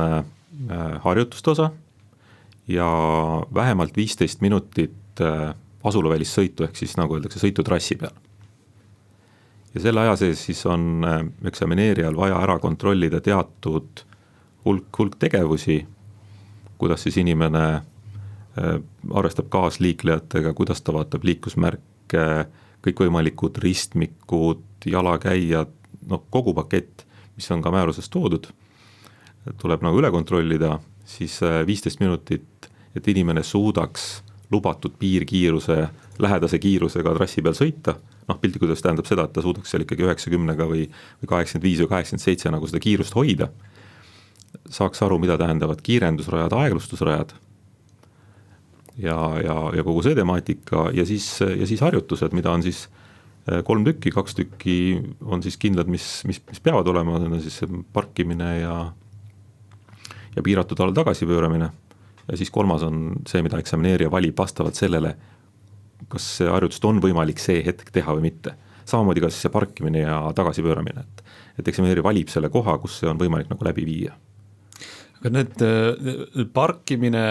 harjutuste osa ja vähemalt 15 minutit asulavälist sõitu, ehk siis nagu öeldakse sõitu trassi peal. Ja selle aja sees siis on eksamineerijal vaja ära kontrollida teatud hulk tegevusi, kuidas siis inimene arvestab kaasliiklejatega, kuidas ta vaatab liiklusmärke, kõikvõimalikud ristmikud, jalakäijad, kogu pakett, mis on ka määruses toodud, tuleb nagu üle kontrollida, siis 15 minutit, et inimene suudaks lubatud piirkiiruse, lähedase kiirusega trassi peal sõita, piltlikult tähendab seda, et ta suudaks seal ikkagi 90 või 85 või 87 nagu seda kiirust hoida, saaks aru, mida tähendavad kiirendusrajad, aeglustusrajad ja kogu see temaatika ja siis harjutused, mida on siis 3 tükki, 2 tükki on siis kindlad, mis peavad olema, on siis parkimine ja piiratud alal tagasipööramine ja siis 3. on see, mida eksamineerija valib vastavalt sellele, kas see harjutust on võimalik see hetk teha või mitte. Samamoodi ka siis see parkimine ja tagasipööramine, et eksamineerija valib selle koha, kus see on võimalik nagu läbi viia. Aga need parkimine,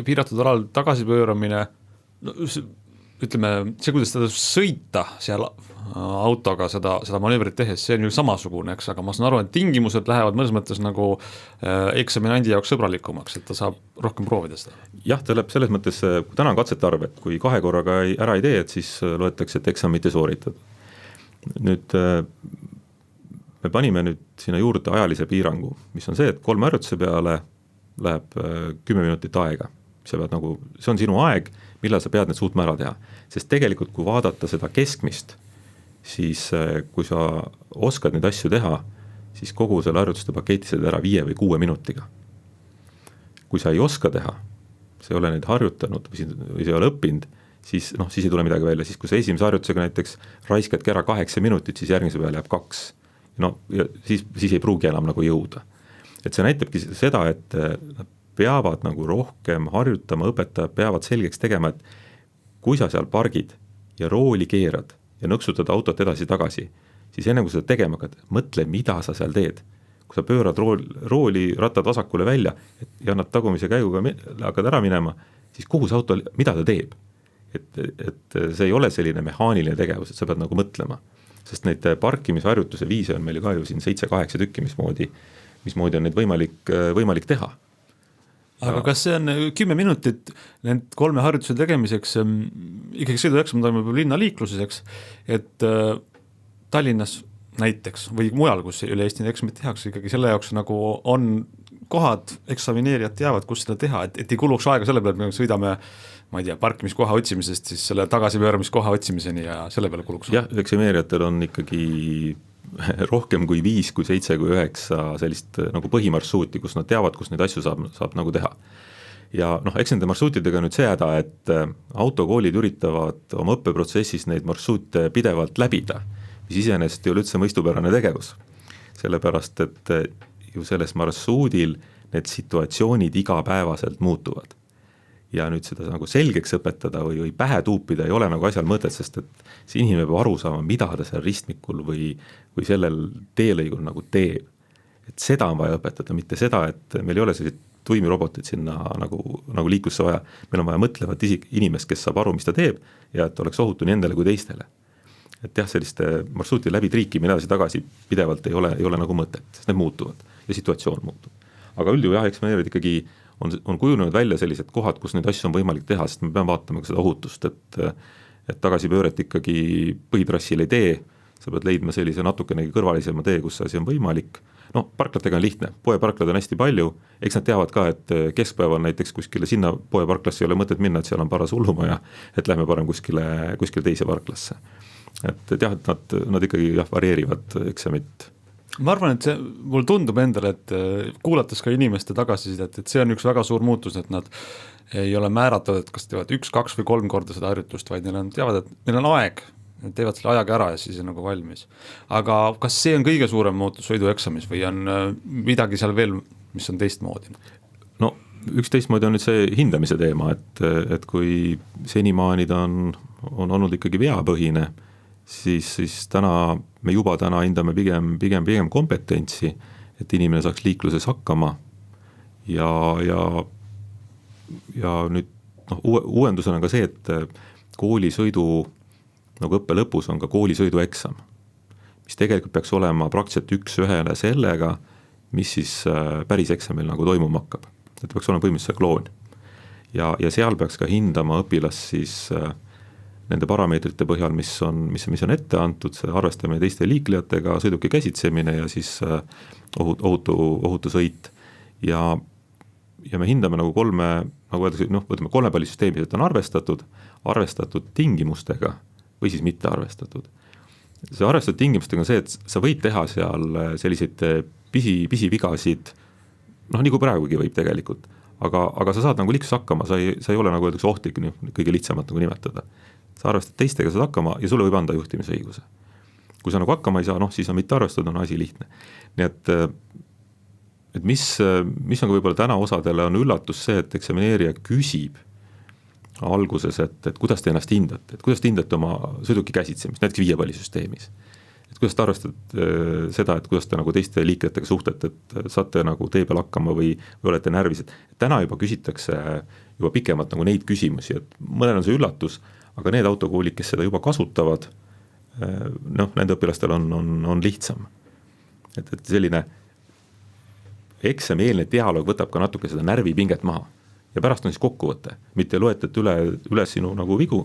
piiratud alal tagasipööramine, ütleme, see, kuidas teda sõita seal autoga seda manöövrit tehes, see on ju samasugune, eks, aga ma saan aru, et tingimused lähevad mõnes mõttes nagu eksaminandi jaoks sõbralikumaks, et ta saab rohkem proovida seda. Jah, ta läheb selles mõttes, kui täna on katsete arv, et kui 2 korraga ära ei tee, et siis loetakse, et eksam mitte sooritada. Nüüd me panime nüüd sinna juurde ajalise piirangu, mis on see, et 3 harjutuse peale läheb 10 minutit aega. See on sinu aeg, millal sa pead need suutma ära teha. Sest tegelikult, kui vaadata seda keskmist, siis kui sa oskad neid asju teha, siis kogu selle harjutuste paketi saad ära 5 või 6 minutiga. Kui sa ei oska teha, sa ei ole neid harjutanud või sa ei ole õppinud, siis ei tule midagi välja. Siis kui sa esimese harjutusega näiteks raiskadki ära 8 minutit, siis järgmise peale jääb 2. Ja siis ei pruugi enam nagu jõuda. Et see näitabki seda, et peavad nagu rohkem harjutama, õpetajad peavad selgeks tegema, et kui sa seal pargid ja rooli keerad ja nõksutad autot edasi-tagasi, siis enne kui seda tegema hakkad, mõtle, mida sa seal teed. Kui sa pöörad rooli rattad vasakule välja ja annad tagumise käiguga, hakkad ära minema, siis kuhu see auto, mida ta teeb? Et see ei ole selline mehaaniline tegevus, et sa pead nagu mõtlema. Sest neid parkimisharjutuse viise on meil ju ka ju siin 7-8 tükki, mismoodi on neid võimalik teha. Aga kas see on 10 minutit need 3 harjutuse tegemiseks, ikkagi sõidueksam toimub linnaliikluses, eks, et Tallinnas näiteks või mujal, kus üle Eesti eksamit tehakse, ikkagi selle jaoks nagu on kohad, eksamineerijad teavad, kus seda teha, et ei kuluks aega selle peale, et me sõidame, ma ei tea, parkimiskoha otsimisest siis selle tagasipööramiskoha otsimiseni ja selle peale kuluks. Jah, eksamineerijatel on ikkagi rohkem kui 5, kui 7, kui 9 sellist nagu põhimarsruuti, kus nad teavad, kus neid asju saab nagu teha. Ja eks nende marsruutidega nüüd see häda, et autokoolid üritavad oma õppeprotsessis neid marsruute pidevalt läbida, mis iseenesest ei ole üldse mõistupärane tegevus. Sellepärast, et ju selles marsruudil need situatsioonid igapäevaselt muutuvad. Ja nüüd seda nagu selgeks õpetada või pähe tuupida ei ole nagu asjal mõtet, sest et see inimene peab aru saama, mida ta seal ristmikul või sellel teelõigul nagu teeb. Et seda on vaja õpetada, mitte seda, et meil ei ole sellised tuimirobotit sinna nagu liiklusse vaja. Meil on vaja mõtlevat inimest, kes saab aru, mis ta teeb ja et oleks ohutu nii endale kui teistele. Et jah, selliste marsruutide läbi triikimine edasi-tagasi pidevalt ei ole nagu mõtet, sest need muutuvad ja situatsioon muutub. Aga üldjuhul jah, eksamineerijad ikkagi on kujunenud välja sellised kohad, kus neid asju on võimalik teha, sest me peame vaatama ka seda ohutust, et tagasipööret ikkagi põhitrassil ei tee, sa pead leidma sellise natukenegi kõrvalisema tee, kus see asi on võimalik. Parklatega on lihtne, poeparklad on hästi palju, eks nad teavad ka, et keskpäeval näiteks kuskile sinna poeparklasse ei ole mõtet minna, et seal on paras hullumaja, et lähme parem kuskile teise parklasse. Et jah, et nad ikkagi varieerivad eksamit. Ma arvan, et mul tundub endale, et kuulates ka inimeste tagasisidet, et see on üks väga suur muutus, et nad ei ole määratud, et kas teevad 1, 2 või 3 korda seda harjutust, vaid neil teavad, et neil on aeg, nad teevad selle ajaga ära ja siis on nagu valmis. Aga kas see on kõige suurem muutus sõidueksamis või on midagi seal veel, mis on teistmoodi? üks teistmoodi on nüüd see hindamise teema, et kui senimaani ta on olnud ikkagi veapõhine, siis täna me juba hindame pigem kompetentsi, et inimene saaks liikluses hakkama ja nüüd uuendusena on ka see, et koolisõidu nagu õppe lõpus on ka koolisõidueksam, mis tegelikult peaks olema praktiliselt üks-ühele sellega, mis siis päris eksamil nagu toimuma hakkab. Et peaks olema põhimõtteliselt kloon. Ja seal peaks ka hindama õpilast siis nende parameetrite põhjal, mis on ette antud, see arvestamine teiste liiklejatega, sõiduki käsitsemine ja siis ohutu sõit. Ja me hindame nagu võtame kolmepallisüsteemis, et on arvestatud tingimustega või siis mitte arvestatud. See arvestatud tingimustega on see, et sa võid teha seal selliseid pisivigasid, nii kui praegugi võib tegelikult, aga sa saad nagu liiksus hakkama, sa ei ole nagu öeldakse ohtlik, kõige lihtsamat nagu nimetada. Sa arvestad teistega, saad hakkama ja sulle võib anda juhtimisõiguse. Kui sa nagu hakkama ei saa, siis on mitte arvestada, on asi lihtne. Nii et mis on võib-olla täna osadele on üllatus see, et eksamineerija küsib alguses, et kuidas te ennast hindate, et kuidas te hindate oma sõiduki käsitsemist, näiteks viiepallisüsteemis. Et kuidas te arvestate seda, et kuidas te nagu teiste liikletega suhtlete, et saate nagu tee peal hakkama või olete närvised. Täna juba küsitakse juba pikemalt nagu neid küsimusi, et mõnel on see üllatus, aga need autokoolid, kes seda juba kasutavad, nende õpilastel on lihtsam. Et selline eksamieelne dialoog võtab ka natuke seda närvipinget maha. Ja pärast on siis kokkuvõte, mitte loetet üle sinu nagu vigu,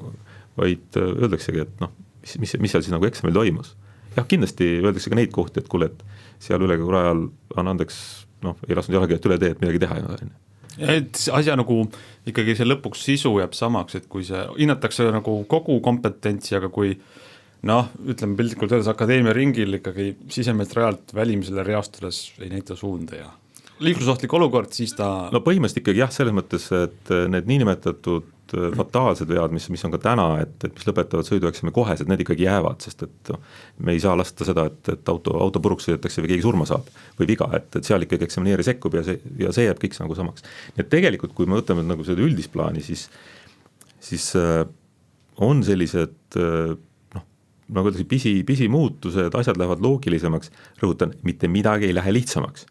vaid öeldaksegi, et mis seal siis nagu eksamil toimus. Jah, kindlasti öeldakse ka neid kohti, et kuule, et seal ülekäigu rajal on andeks, ei lasknud jalakäijat üle tee, et midagi teha ei ole. Ja et asja nagu ikkagi see lõpuks sisu jääb samaks, et kui see hinnatakse nagu kogu kompetentsi, aga kui ütleme piltlikult öeldes akadeemia ringil ikkagi sisemelt rajalt välimisele reastudes ei näita suunda ja liiklusohtlik olukord, siis ta... Põhimõtteliselt ikkagi jah, selles mõttes, et need niinimetatud fataalsed vead, mis on ka täna, et mis lõpetavad sõidueksami kohesed, need ikkagi jäävad, sest et me ei saa lasta seda, et auto puruks sõidetakse või keegi surma saab või viga, et seal ikkagi eksamineeri sekkub ja see jääb kõik nagu samaks. Nii et tegelikult, kui me võtame nagu seda üldist plaani, siis on sellised nagu öeldakse, pisimuutused, asjad lähevad loogilisemaks, rõhutan, mitte midagi ei lähe lihtsamaks.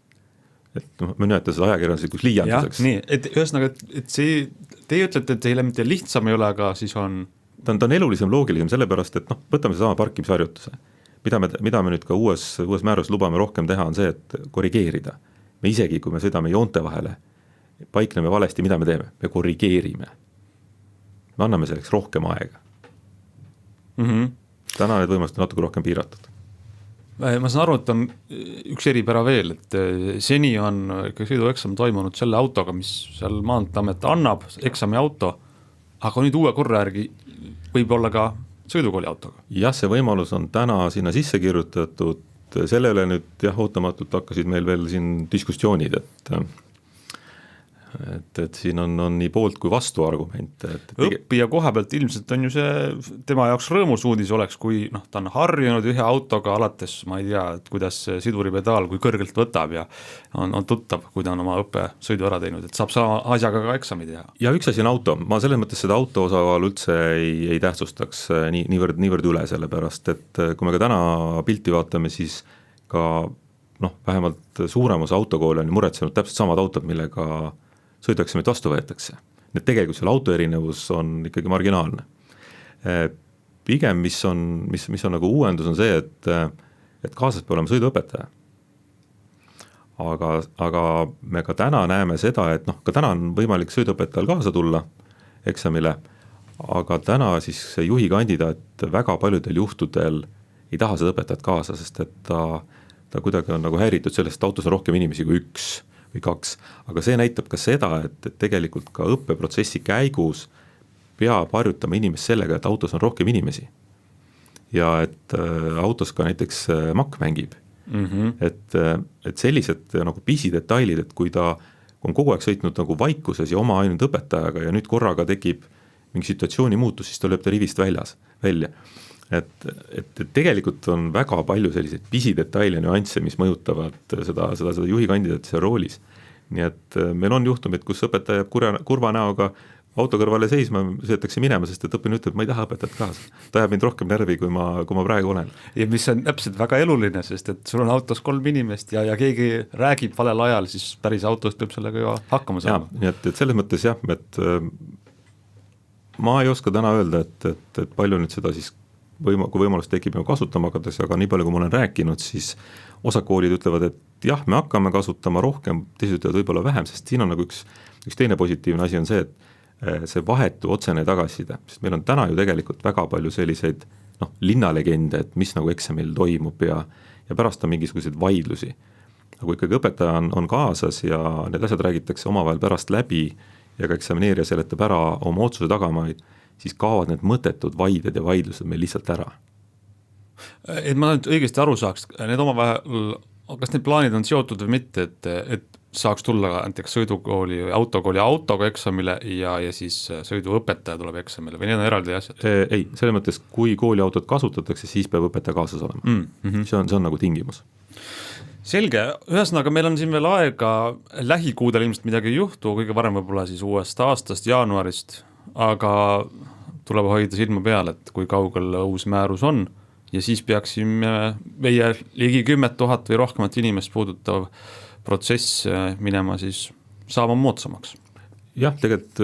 Et me näete seda ajakirjanduslikuks liianduseks. Nii, et ühesõnaga, et see, teie ütlete, et teile mitte lihtsam ei ole, aga siis on... Ta on elulisem, loogilisem, sellepärast, et võtame sama parkimisharjutuse. Mida me nüüd ka uues määrus lubame rohkem teha, on see, et korrigeerida. Me isegi, kui me sõidame joonte vahele, paikneme valesti, mida me teeme? Me korrigeerime. Me anname selleks rohkem aega. Täna need võimalused on natuke rohkem piiratud. Ma saan aru, et on üks eripära veel, et seni on ikka sõidueksam toimunud selle autoga, mis seal Maanteeamet annab, eksami auto, aga nüüd uue korra järgi võib olla ka sõidukooli autoga. Jah, see võimalus on täna sinna sisse kirjutatud, selle üle nüüd ootamatult hakkasid meil veel siin diskussioonid, et siin on nii poolt kui vastu argumente. Õppija koha pealt ilmselt on ju see tema jaoks rõõmus uudis oleks, kui ta on harjunud ühe autoga alates, ma ei tea, et kuidas siduripedaal, kui kõrgelt võtab ja on tuttav, kui ta on oma õppesõidu ära teinud, et saab sama asjaga ka eksami teha. Ja üks asi on auto, ma selles mõttes seda auto osakaal üldse ei tähtsustaks niivõrd üle, sellepärast, et kui me ka täna pilti vaatame, siis ka vähemalt suuremas autokool on muretsenud täpselt samad autod, millega sõidueksamit vastu võetakse. Need tegelikult selle auto erinevus on ikkagi marginaalne. Pigem, mis on nagu uuendus, on see, et kaasas peab olema sõiduõpetaja. Aga me ka täna näeme seda, et ka täna on võimalik sõiduõpetajal kaasa tulla eksamile, aga täna siis see juhi kandidaat väga paljudel juhtudel ei taha seda õpetajat kaasa, sest et ta kuidagi on nagu häiritud sellest, et autos on rohkem inimesi kui üks või kaks, aga see näitab ka seda, et tegelikult ka õppeprotsessi käigus peab harjutama inimest sellega, et autos on rohkem inimesi ja et autos ka näiteks makk mängib. Et sellised nagu pisidetailid, et kui ta on kogu aeg sõitnud nagu vaikuses ja oma ainult õpetajaga ja nüüd korraga tekib mingi situatsiooni muutus, siis ta lööb ta rivist välja. Et tegelikult on väga palju selliseid pisidetaile nüansse, mis mõjutavad seda juhi kandidaati seal roolis, nii et meil on juhtumid, kus õpetaja jääb kurva näoga auto kõrvale seisma, sõidetakse minema, sest et õpilane ütleb, ma ei taha õpetajat kaasa. Ta jääb mind rohkem närvi, kui ma praegu olen. Ja mis on täpselt väga eluline, sest et sul on autos 3 inimest ja keegi räägib valel ajal, siis päris autos peab sellega ju hakkama saama. Nii et selles mõttes jah, et ma ei oska täna öelda, et palju nüüd seda siis kui võimalus tekib nagu kasutama hakatakse, aga nii palju, kui ma olen rääkinud, siis osa koolid ütlevad, et jah, me hakkame kasutama rohkem, teised ütlevad võib-olla vähem, sest siin on nagu üks teine positiivne asi on see, et see vahetu otsene tagasiside, sest meil on täna ju tegelikult väga palju selliseid linnalegende, et mis nagu eksamil toimub ja pärast on mingisuguseid vaidlusi. Aga kui ikkagi õpetaja on kaasas ja need asjad räägitakse omavahel pärast läbi ja ka eksamineerija seletab ära oma otsuse tagamaid, siis kaovad need mõttetud vaided ja vaidlused meil lihtsalt ära. Et ma nüüd õigesti aru saaks, need omavahel, kas need plaanid on seotud või mitte, et saaks tulla näiteks sõidukooli või autokooli autoga eksamile ja siis sõiduõpetaja tuleb eksamile või need on eraldi asjad? Ei, selles mõttes, kui kooliautot kasutatakse, siis peab õpetaja kaasas olema. See on nagu tingimus. Selge, ühesõnaga meil on siin veel aega, lähikuudel ilmselt midagi ei juhtu, kõige varem võib-olla siis uuest aastast, jaanuarist, aga tuleb hoida silma peal, et kui kaugel uus määrus on ja siis peaksime meie ligi 10 000 või rohkemat inimest puudutav protsess minema siis saama moodsamaks. Jah, tegelikult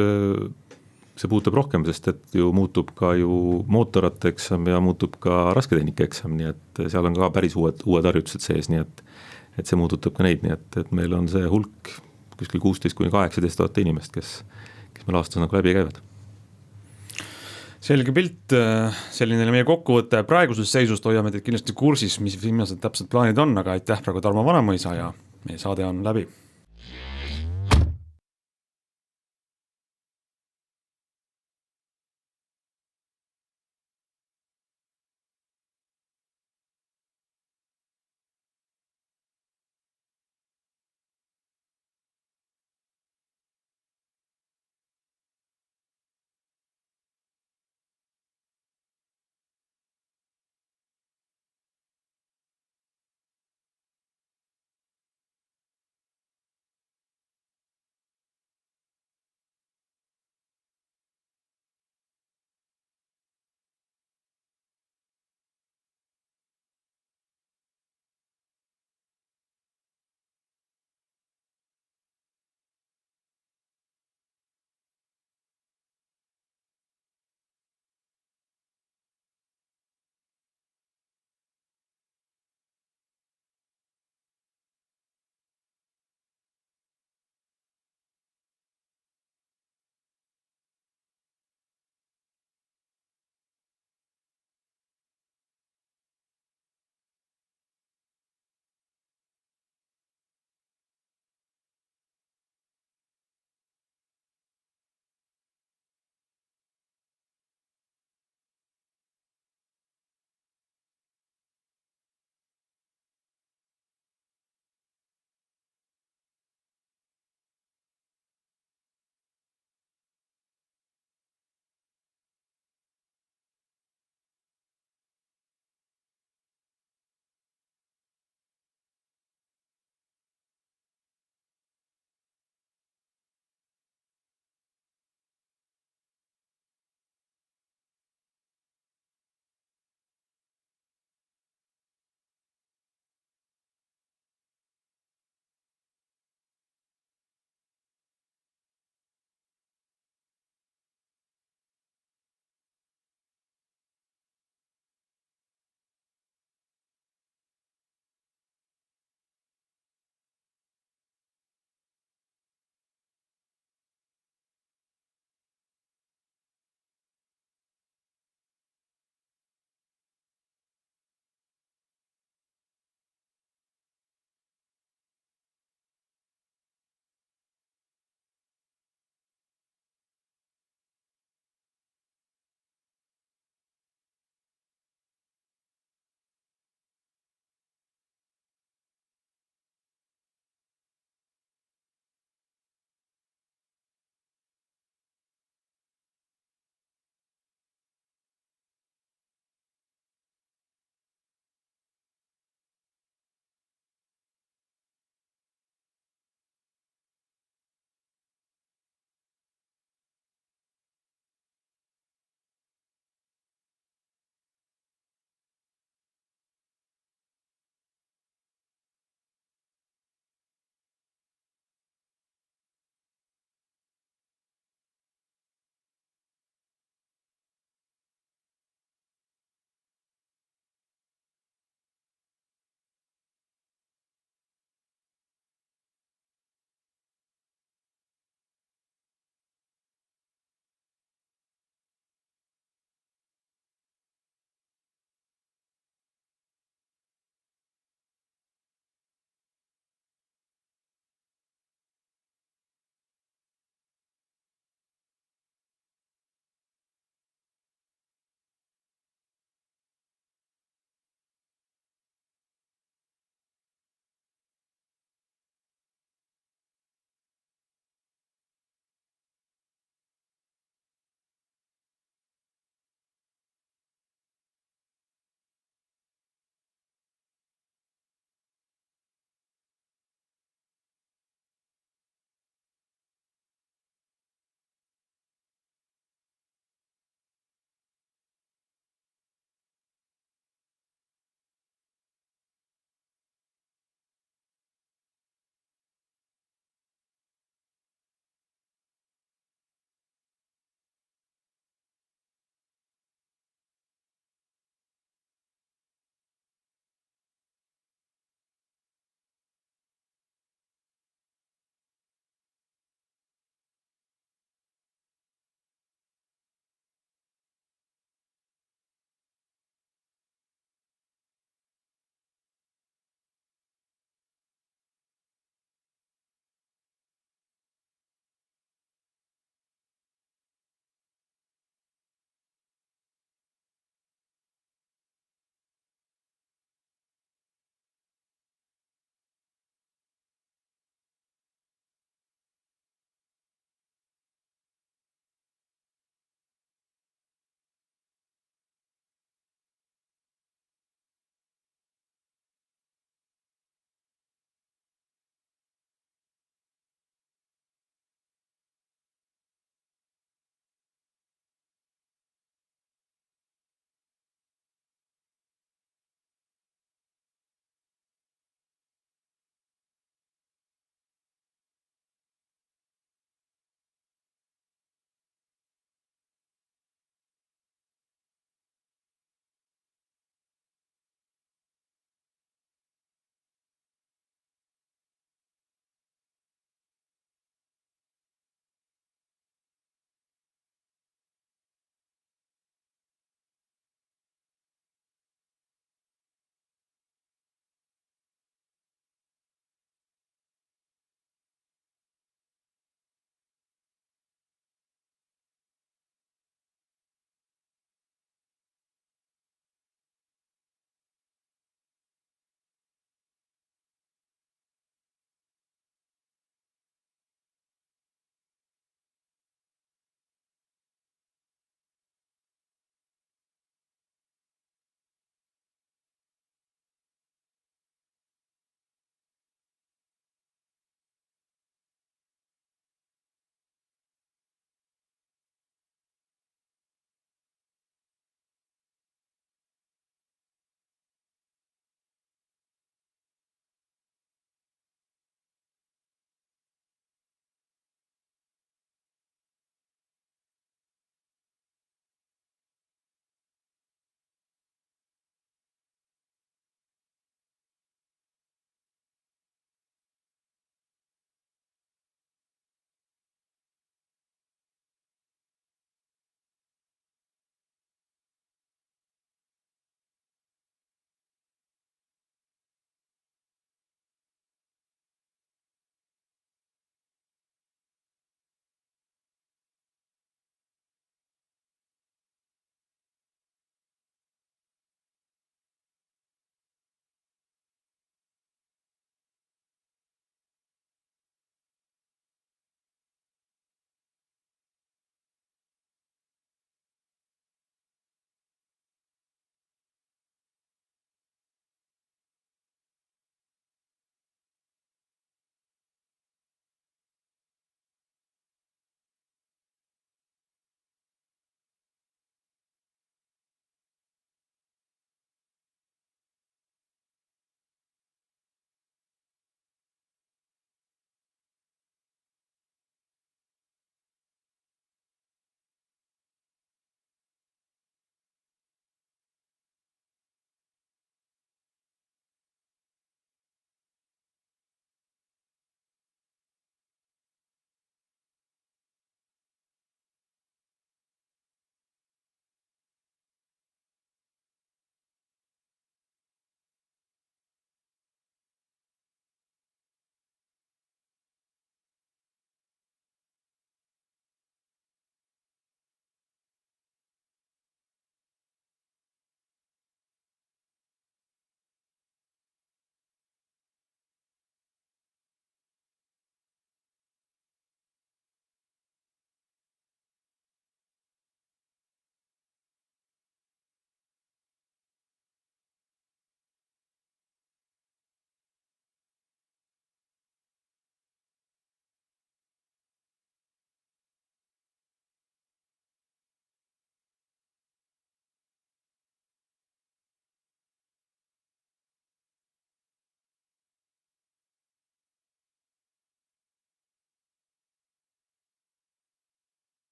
see puutub rohkem, sest et ju muutub ka ju mootorate eksam ja muutub ka rasketehnika eksam, nii et seal on ka päris uued harjutused sees, nii et see muututab ka neid, nii et meil on see hulk kuskil 16-18 000 inimest, kes meil aastas nagu läbi käivad. Selge pilt, selline meie kokkuvõte praegusest seisust, hoiame teid kindlasti kursis, mis viimased täpsed plaanid on, aga aitäh praegu Tarmo Vanemõisa ja meie saade on läbi.